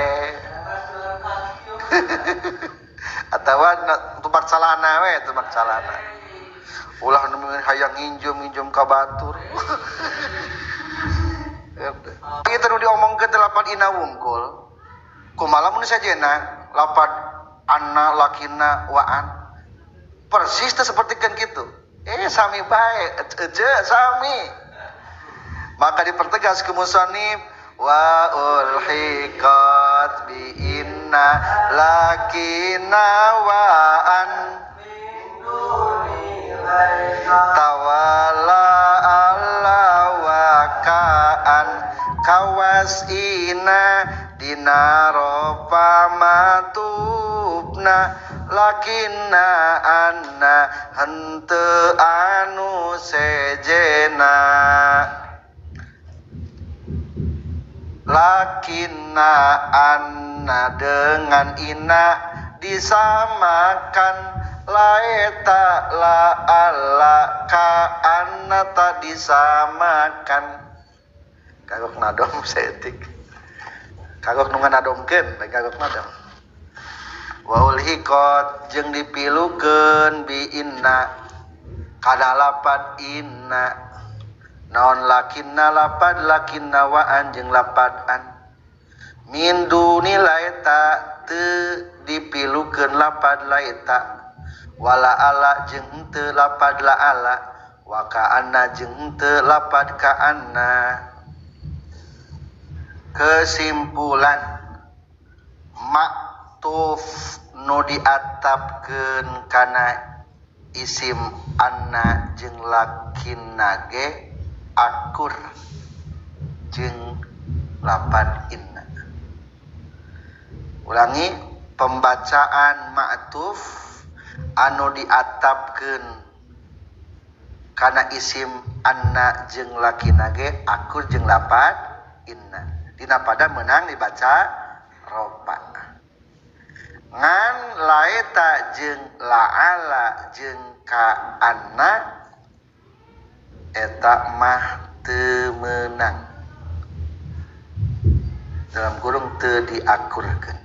Atawa tumbak calana we, tumbak calana. Ulah nemen hayang nginjum ka batur. Ieu nu diomongkeun delapan ina wungkul. Kumaha mun sajena lapan anna lakina waan. Persis teh sapertikeun kitu. Sami bae, sami. Maka dipertegas ke musannif wa ulhiqat bi inna lakina waan tawala Allah wa kaan kawas ina dinaropa matubna lakinna anna henteu anu sejena lakinna anna dengan ina disamakan laeta la alla ka anna ta disamakan kagok nadom setik kagok nu nganadomkeun bae kagok nadom wa ulhiqat jeung dipilukeun bi inna kana lapad inna naon lakinna lapad lakinna waan jeung lapad an min duni laeta teu dipilukeun lapad laeta wala ala jeung teu lapad la ala wa ka anna jeung teu lapad ka anna. Kesimpulan maktuf nu diatapkeun kana isim anna jeung lakinna ge akur jeung lapad inna. Ulangi pembacaan maktuf anu diatapkeun kana isim anna jeung lakinna ge akur jeung lapad inna. Dina pada menang dibaca ropa. Ngan laeta jeung laala jeung ka anna eta mah teu meunang. Dalam kurung teu diakurkeun.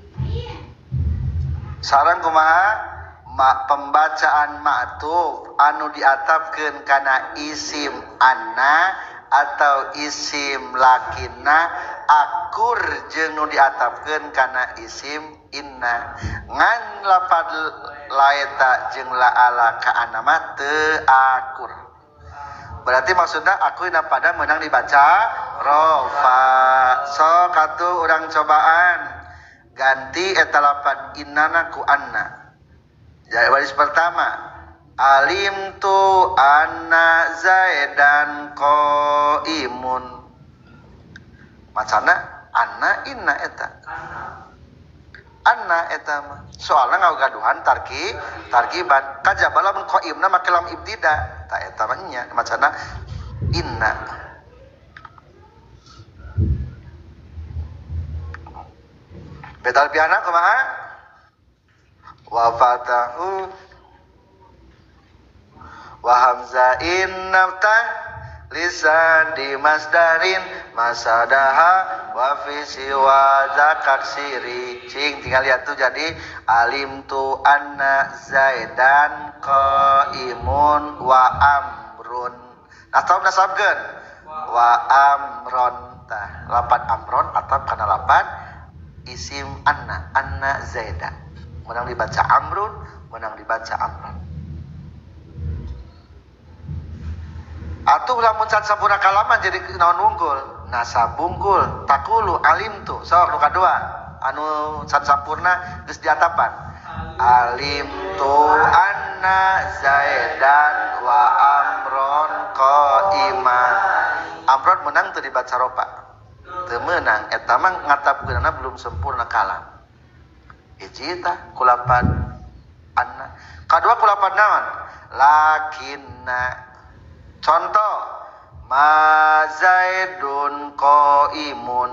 Sareng kumaha? Pembacaan ma'tuf anu diatapkeun kana isim anna atau isim lakinna akur jeung nu diatapkeun kana isim inna ngan lapad laeta jeung laala ka anna mah teu akur. Berarti maksudna akuina pada menang dibaca rofa. Sok atuh urang cobaan ganti eta lapad innana ku anna. Jadi baris pertama alim tu anna zaidan qaimun. Macana anna inna eta. Anna eta mah. Soalna ngagaduhan tarkiban. Kajabala mun qaimna make lam ibtida. Ta eta mah nya macana inna. Betal piana kumaha? Wa fatahu wa hamza innaftah lisan di masdarin masadaha wa fi siwa zakak siri cing tinggal lihat tuh jadi alim tu anna zaidan qaimun wa amrun atau nasabkeun wa amron tah lapan amron atau kana lapan isim anna zaidan menang dibaca amrun menang dibaca amron. Atuh lamun can sampurna kalaman jadi naon unggul nasab unggul takulu alim tu sok nu kadua anu san sampurna geus diatapan alim tu anna zaidan wa amron qaiman. Amron menang teu dibaca ropa teu meunang eta mah ngatapkeunana belum sempurna kalam. Hiji tah kulapan anna, kadua kulapan naon lakinna. Contoh ma zaidun qaimun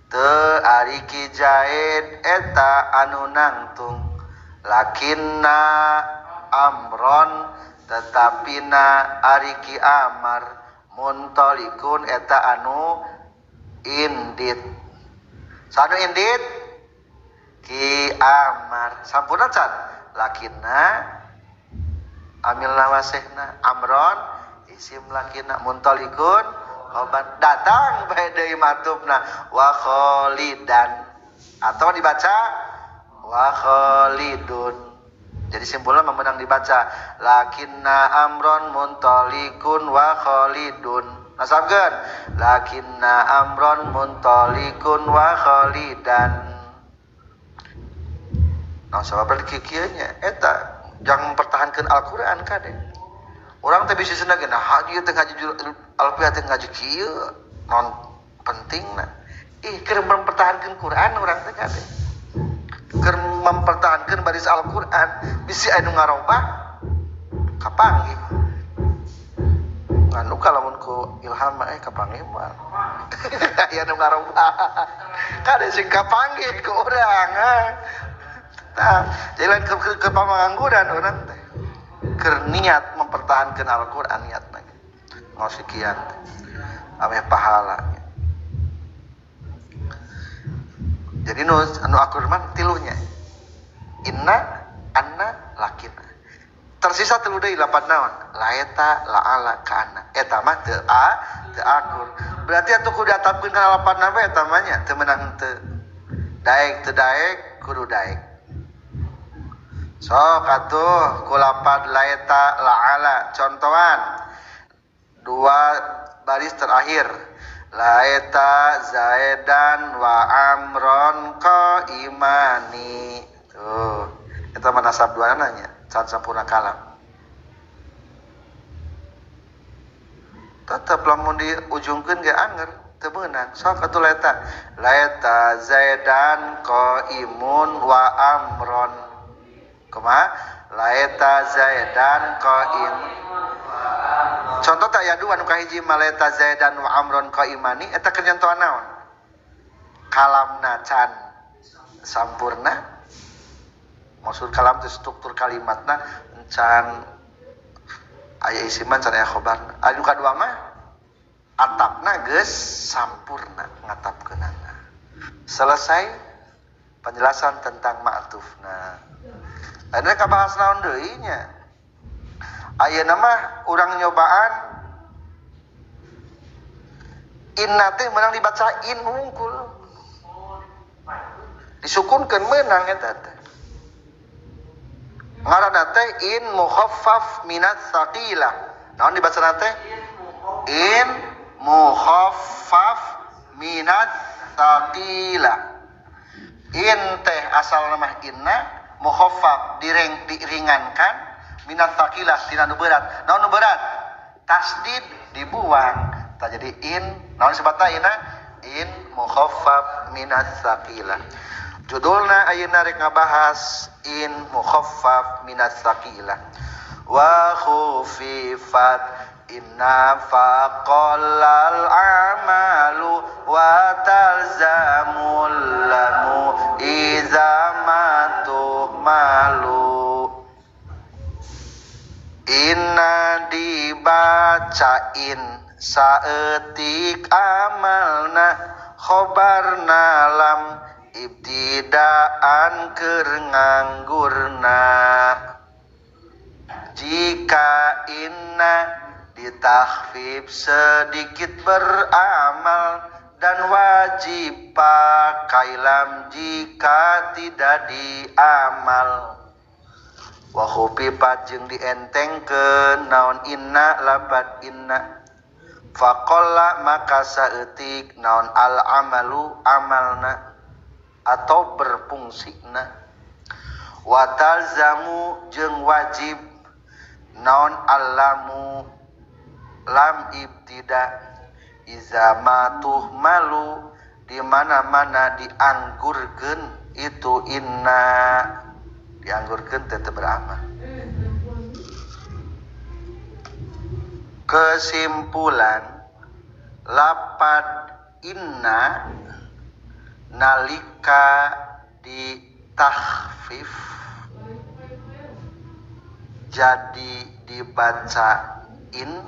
teu ari ki zaid eta anu nangtung lakinna amron tetapina ari ki amar muntalikun eta anu indit. Sanu indit ki amar sampurna can lakinna amilna wasehna amron isim lakinna muntalikun obat datang bae deui matubna wa khalidan atau dibaca wa khalidun. Jadi simpulnya memenang dibaca lakinna amron muntalikun wa khalidun. Nasabkeun lakinna amron muntalikun wa khalidan. Nah sabab kieu nya eta jang mempertahankan Al-Qur'an kade. Urang teh bisi cenah geuna ieu teh ngaji Alfiah teh ngaji kieu non pentingna. Keur mempertahankan Quran urang teh kade. Keur mempertahankan baris Al-Qur'an bisi anu ngarobah kapanggih. Anu kalamun ku ilham mah kapanggih mah. Aya anu ngarobah. Kade sing kapanggih ku urang. Nah, jalan ke pamangangguran orang teh. Keur niat mempertahankan Al-Qur'an niatna. Ngosikian teh. Ame pahalanya. Jadi anu akurman tilunya. Inna, anna, lakina. Tersisa tilu deui lapan naon? Laeta, laala, kana. Eta mah teu akur. Berarti atuh kudu diatapkeun kana lapanna we eta mah nya teu meunang teu. Daek teu daek kudu daek. Sok atuh kulapad laeta laala contohan dua baris terakhir laeta zaidan wa amron qaimani tuh eta mana sabduana nya can sampurna kalam tetep lamun diujungkeun ge anger teu beunang sok atuh laeta zaidan qaimun wa amron kumaha laeta zaidan qaim. Contoh tak aya dua nu kahiji malaeta zaidan wa amron qaimani eta kenyantoan naon? Kalamna can sampurna. Maksud kalam teh struktur kalimatna can aya isiman can aya khobarna. Anu kadua mah atapna geus sampurna ngatapkeunana. Selesai penjelasan tentang ma'tufna. Ada kabahas naon deui nya. Ayeuna mah urang nyobaan inna teh meunang dibaca in hungkul. Disukunkeun meunang eta teh. Ngaranna teh in mukhaffaf minats tsaqilah. Naon dibacana teh? In mukhaffaf minats tsaqilah. In teh asalna mah inna mukhaffaf diringankan minat taqilah tina nu berat. Naon nu berat? Tasdid dibuang. Tah jadi in naon sebata ina? In mukhaffaf minat taqilah. Judulna ayeuna rek ngabahas in mukhaffaf minat taqilah. Wa khufifat inna faqallal amalu wa talzamul lamu izamatu malu. Inna dibacain saeutik amalna khobarna lam ibtidaan keur nganggurna. Jika inna ditakhfif sedikit beramal dan wajib pakai lam jika tidak diamal. Wa khufifat jeung dientengkeun naon inna lapat inna faqalla maka saeutik naon al amalu amalna atau berfungsina. Wa talzamu jeung wajib naon allamu lam ibtida iza ma tuhmalu di mana-mana dianggurkeun itu inna dianggurkeun tetep beramal. Kesimpulan lapad inna nalika di takhfif jadi dibaca in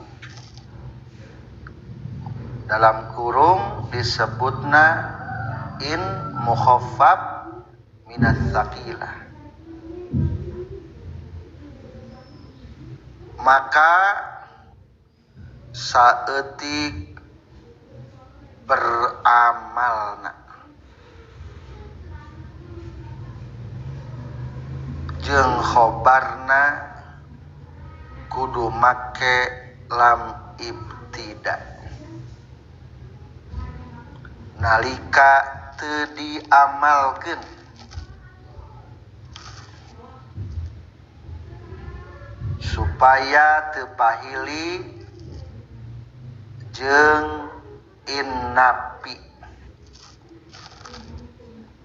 dalam kurung disebutna in mukhaffaf minas saqilah. Maka saeutik beramalna jeung khobarna kudu make lam ibtida nalika teu diamalkeun supaya teu pahili jeung innapi.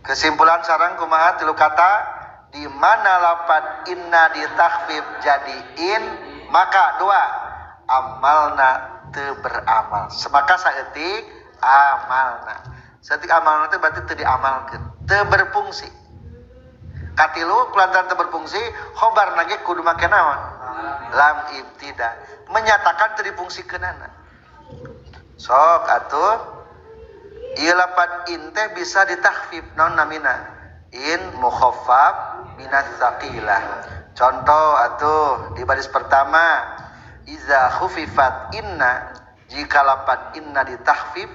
Kesimpulan sareng kumaha tilu kata di mana lafaz inna ditakhfif jadi in maka dua amalna teu beramal. Semaka saeutik amalna. Saeutik amalna teh berarti teu diamalkeun, teu berfungsi. Katilu kulantaran teu berfungsi, khobarna ge kudu make naon? Lam ibtida, menyatakan teu difungsikeunana. Sok atuh ieu lafaz in teh bisa ditakhfif naon namina? In mukhaffaf minas saqilah. Contoh atuh di baris pertama iza khufifat inna jika lafaz inna ditakhfif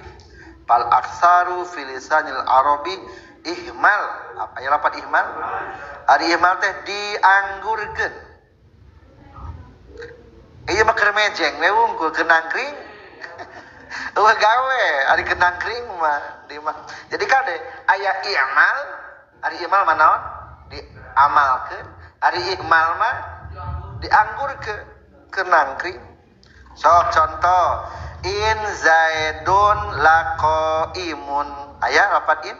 fal aktsaru fi lisanil arabi ihmal. Apa ya lafaz ihmal? Ari ihmal teh dianggurkeun. Ieu mah keur mejeng we wungkul keur nangkring. Eueuh gawe ari keur nangkring mah di mah. Jadi kade aya i'mal, ari i'mal mah naon? Diamalkeun. Ari ihmal mah dianggurkeun keur nangkring. Sok contoh in zaidun laqaimun. Aya lafaz in?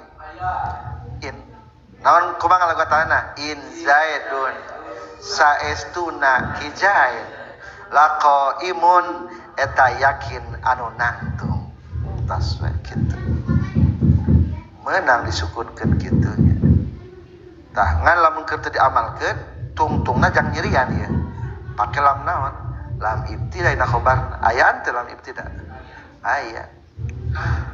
In. Naon kumaha ngalagotanna? In zaidun saestuna kijaid laqaimun eta yakin anu nangtung. Tas we kitu. Meunang disukunkeun kitu nya. Tah ngan lamun keur teu diamalkeun tungtungna jang nyerian ieu. Pake lam naon? Lam ibtida dina khobarna. Aya teu lam ibtida? Aya.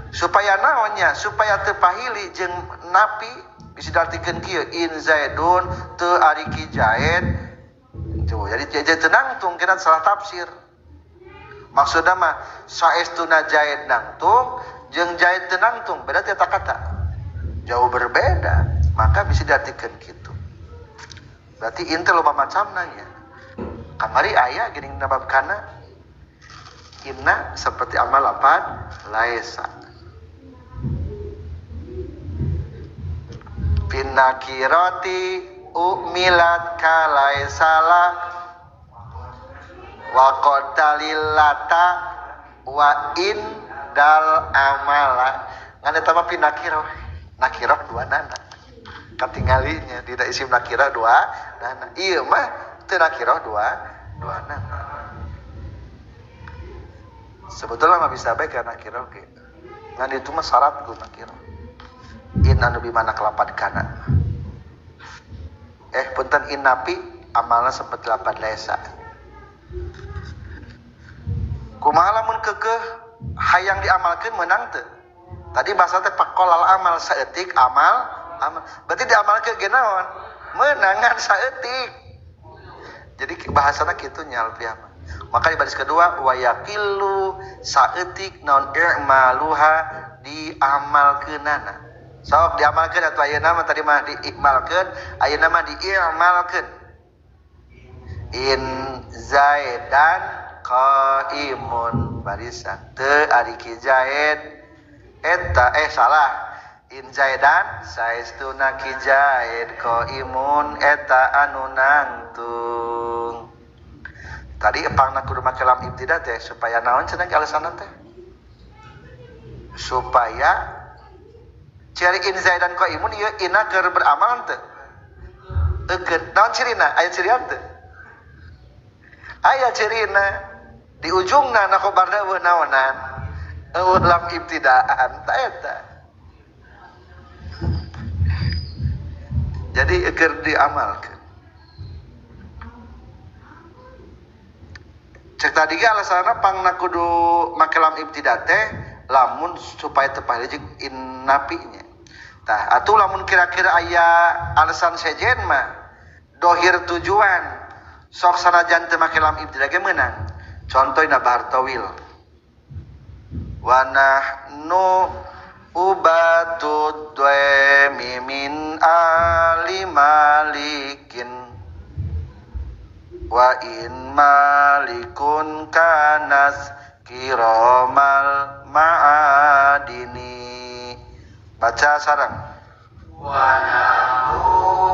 Supaya naonnya? Supaya teu pahili jeung napi bisa diartikeun kieu in zaidun teu ari ki jaid. Jadi jaid teu nangtung kena salah tafsir. Maksudna mah saestuna jaid nangtung jeung jaid teu nangtung beda teh kata. Jauh berbeda, maka bisa diartikeun kitu. Berarti in teh loba macamna nya. Kamari aya geuning nabab kana inna seperti amal lafaz laisa. Binakirati umilat kalaisalah wa qatalillata wa in dal amala. Ngan eta mah pinakirah. Nakirah dua nana. Katinggalinya tidak isim nakirah dua nana. Ieu mah teu nakirah dua nana. Sebetulnya mah bisa bae kana nakirah ge. Ngan itu mah syarat ku nakirah. In anu bimana kelapad kana. Punten in napi amalna seperti lapad laisa. Kumaha lamun keukeuh hayang diamalkeun meunang teu? Tadi bahasa teh faqolal amal saeutik amal. Berarti diamalkeun ge naon? Meunangan saeutik. Jadi bahasana kitu nya alfiah. Maka di baris kedua wa yaqillu saeutik naon i'maluha diamalkeunana. Sok diamalkeun atuh ayeuna mah tadi mah diikmalkeun, ayeuna mah diimalkeun. In zaidan qaimun barisan teu ari ki zaid eta salah In Zaidan saestuna ki Zaid qaimun eta anu nangtung. Tadi pangna kudu make lam ibtida teh supaya naon cenah alasan teh? Supaya ciri in Zaidan qaimun ieu ina keur beramal teh. Eukeun naon cirina? Aya cirian teh? Aya cirina di ujungna na khobarna eueuh naonan? Eueuh lam ibtidaan ta eta. Jadi keur diamalkeun. Cek tadi ge alasanna pangna kudu make lam ibtida teh lamun supaya teu paeh jeung in napinya. Tah atuh lamun kira-kira aya alasan sejen mah dohir tujuan sok sanajan teu make lam ibtida ge meunang. Contohna bahar tawil. Wa nahnu ubatud dwemi min ali malikin wa in malikun kanas kiramal ma'adini. Baca sareng. Wa nahu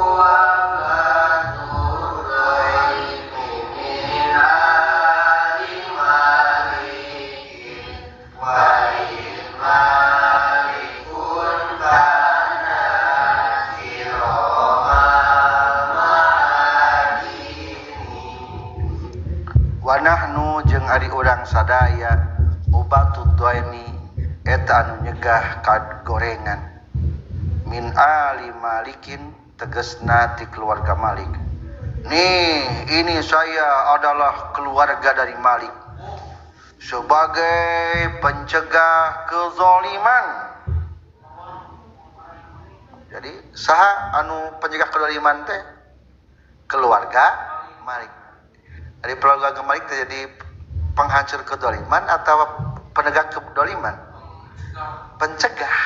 ubatud dwemi min ali malikin wa in malikun kanas kiramal ma'adini. Wa nahnu jeung ari urang sadaya ubatud dhaimi eta anu nyegah kagorengan min ali malikin tegasna ti keluarga Malik. Nih, ini saya adalah keluarga dari Malik sebagai pencegah kezaliman. Jadi saha anu pencegah kezaliman teh? Keluarga Malik. Dari keluarga Malik terjadi penghancur kedoliman atau penegak kedoliman? Pencegah.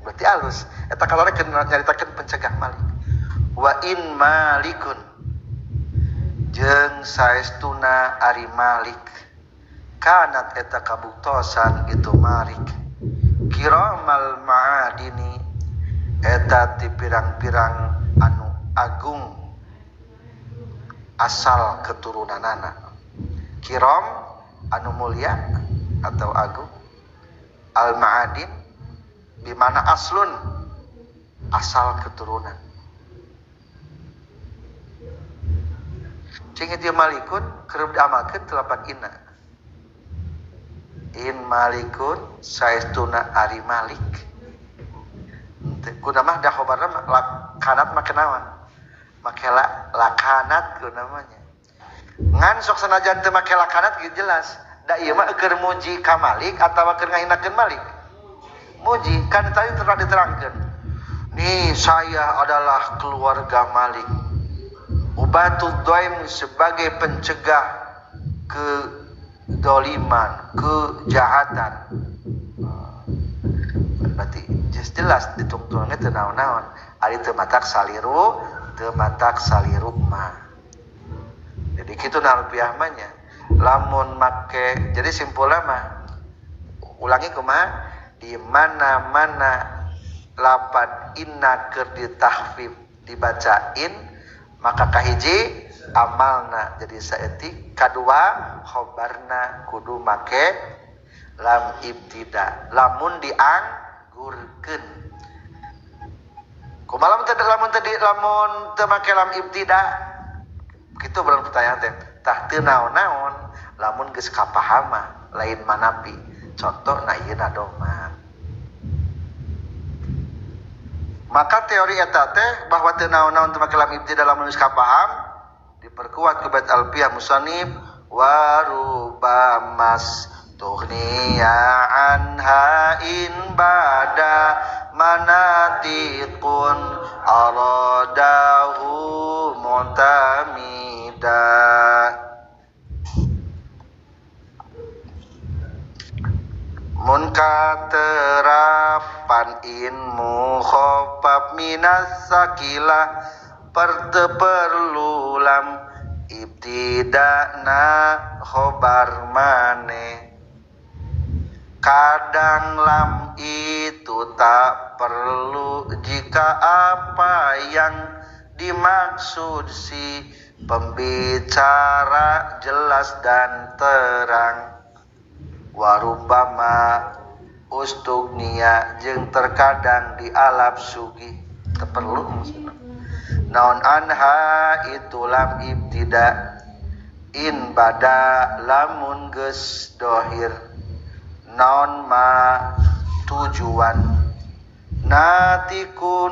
Berarti halus. Eta kalore nyaritakeun pencegah Malik. Wa in malikun jeung saestuna ari Malik kanat eta kabuktosan itu Malik kiramal ma'adini eta ti pirang-pirang anu agung asal keturunanana. Kiram anu mulia atau agung, al ma'adin bimana aslun asal keturunan. Cing ieu malikun keur diamalkeun telapan inna. In malikun saestuna ari Malik. Kunaha dah khobarna lakanat make naon? Make lakanat ku namanya. Ngan sok sanajan teu make lakanat ge jelas. Da ieu mah keur muji ka Malik atawa keur ngahinakeun Malik? Muji, kan tadi telah diterangkan. Nih saya adalah keluarga Malik. Ubatud dhaim sebagai pencegah kedoliman, kejahatan. Berarti jelas ditungtungnya teu naon-naon. Ari teu matak saliru, teu matak saliru mah. Jadi kitu narupiah mah nya. Lamun make, jadi simpulna mah ulangi kumaha? Di mana-mana lapan inna keur ditahfif dibacain maka kahiji amalna jadi saeutik, kadua khobarna kudu make lam ibtida lamun dianggurkeun. Kumaha lamun teu make lam ibtida kitu berang pertanyaan teh tah teu naon-naon lamun geus kapahama lain manapi. Contohna ieu doma. Maka teori eta teh bahwa teu naon-naon teu make lam ibtida lamun geus kapaham diperkuat ku bait alfiyah musannif wa rubamas tughniya anha in bada manatiqun aradahu mutamida. Mun katerapan in mukhafaf minas sakilah perlu lam ibtidana khobar maneh. Kadang lam itu tak perlu jika apa yang dimaksud si pembicara jelas dan terang. Warubama ustugnia jeung terkadang dialap sugi teu perlu maksudna. Naon anha itu lam ibtida in bada lamun geus dohir. Naon ma tujuan natikun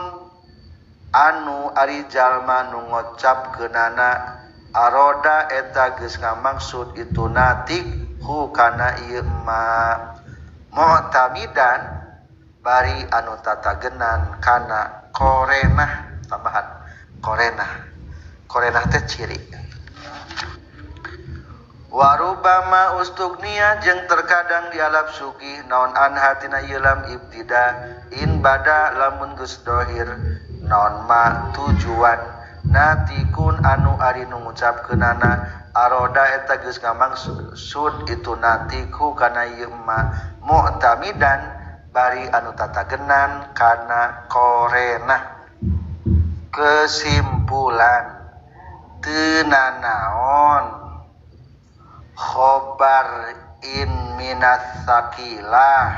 anu ari jalma nu ngocapkeunana aroda eta geus ngamaksud itu natik hu kana ieu ma mu'tamidan bari anu tatagenan kana korenah tambahan korenah teh ciri. Warubama ustugnia jeung terkadang dialap sugih naon anha tina ieu lam ibtida in bada lamun geus dohir. Naon ma tujuan natikun anu ari nu ngucapkeunana aroda eta geus ngamaksud itu natiku kana ieu ma mu'tamidan bari anu tatagenan kana korenah. Kesimpulan teu nanaon khobar in minas sakilah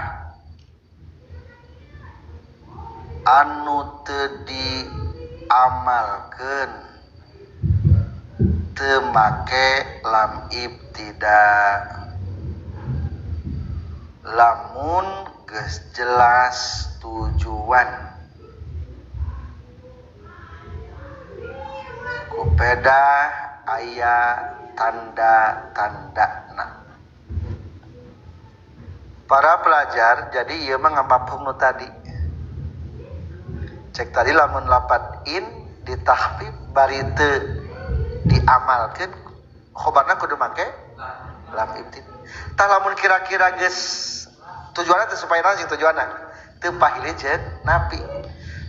anu teu diamalkeun teu make lam ibtida lamun geus jelas tujuan. Kupeda aya tanda-tandana. Para pelajar, jadi ieu mah ngapapung nu tadi. Cek tadi lamun lapat in ditahfif bari teu diamalkeun khobarna kudu make lam ibtid. Tah lamun kira-kira geus tujuanna teh supaya naon sing tujuanna? Teu pahili jeung napi.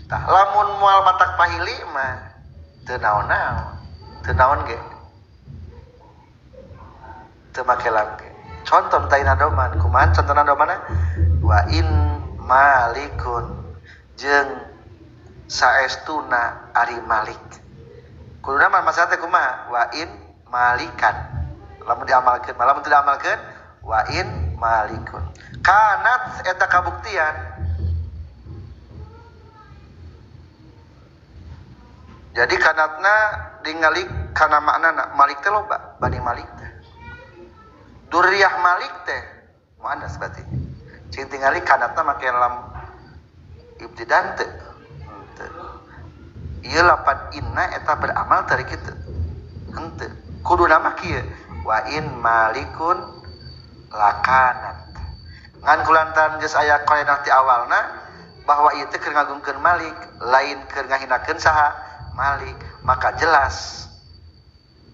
Tah lamun moal matak pahili mah teu naon-naon. Teu naon ge. Teu make lam ge. Contoh taina doman, kumaha contohna domana? Wa in malikun jeung saestuna ari malik. Kuduna mah masalah teh kumaha? Wa in malikan. Lamun diamalkeun, lamun teu diamalkeun wa in malikun. Kanat eta kabuktian. Jadi kanatna ningali kana maknana malik teh loba, bani malik teh. Durriyah malik teh muannas berarti. Cing tingali kanatna make lam ibtidan teh. Ieu lapan inna eta beramal tari kitu. Henteu. Kuduna mah kieu wa in malikun lakanat. Ngan kulantaran geus aya qaedah ti awalna bahwa ieu teh keur ngagungkeun malik, lain keur ngahinakeun saha malik, maka jelas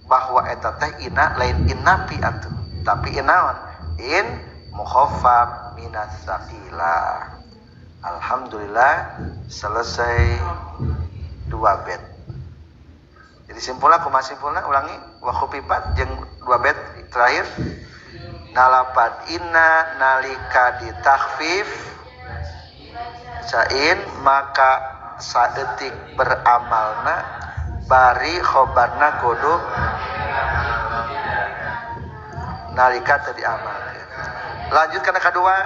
bahwa eta teh inna lain innapi atuh. Tapi inaon? In mukhaffaf minas saqilah. Alhamdulillah selesai 2 bait. Jadi simpulna kumaha simpulna? Ulangi wa khufifat jeung 2 bait terakhir. Nalapat inna nalika ditakhfif sain maka saeutik beramalna bari khobarna kudu nalika teu diamalkeun. Lanjut kana kadua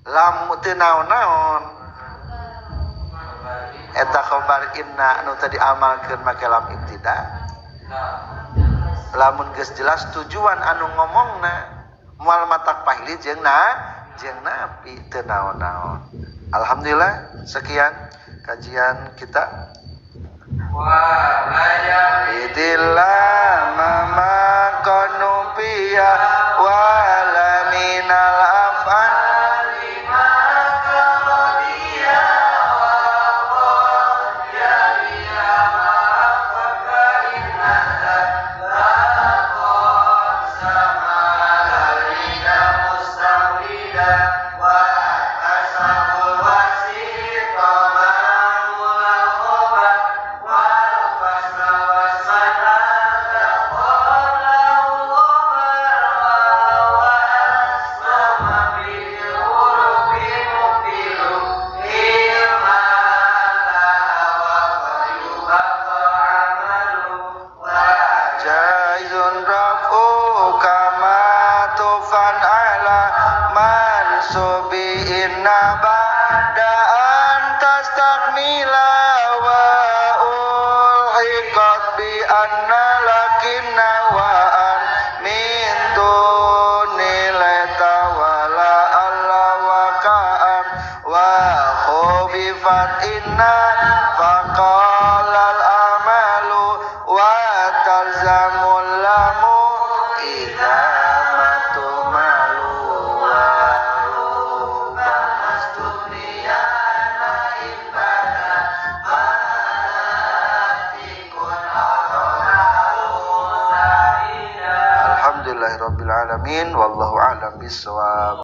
lam teu naon-naon eta khobar inna anu teu diamalkeun make lam ibtida. Lamun geus jelas tujuan anu ngomongna moal matak pahili jeung napi teu naon-naon. Alhamdulillah sekian kajian kita. Wa idillah mama konupia wala minal afan ma'tufan ala mansubi inna ba'daan tastakmila wa ulhiqat bi anna lakinna wa an min dunileta wala alla wa ka'an wa khubifat inna faqalal amalu wa talzamul lamu idza matumalu wa ruba mastunia ibadah alhamdulillahirabbil alamin wallahu a'lam bissawab.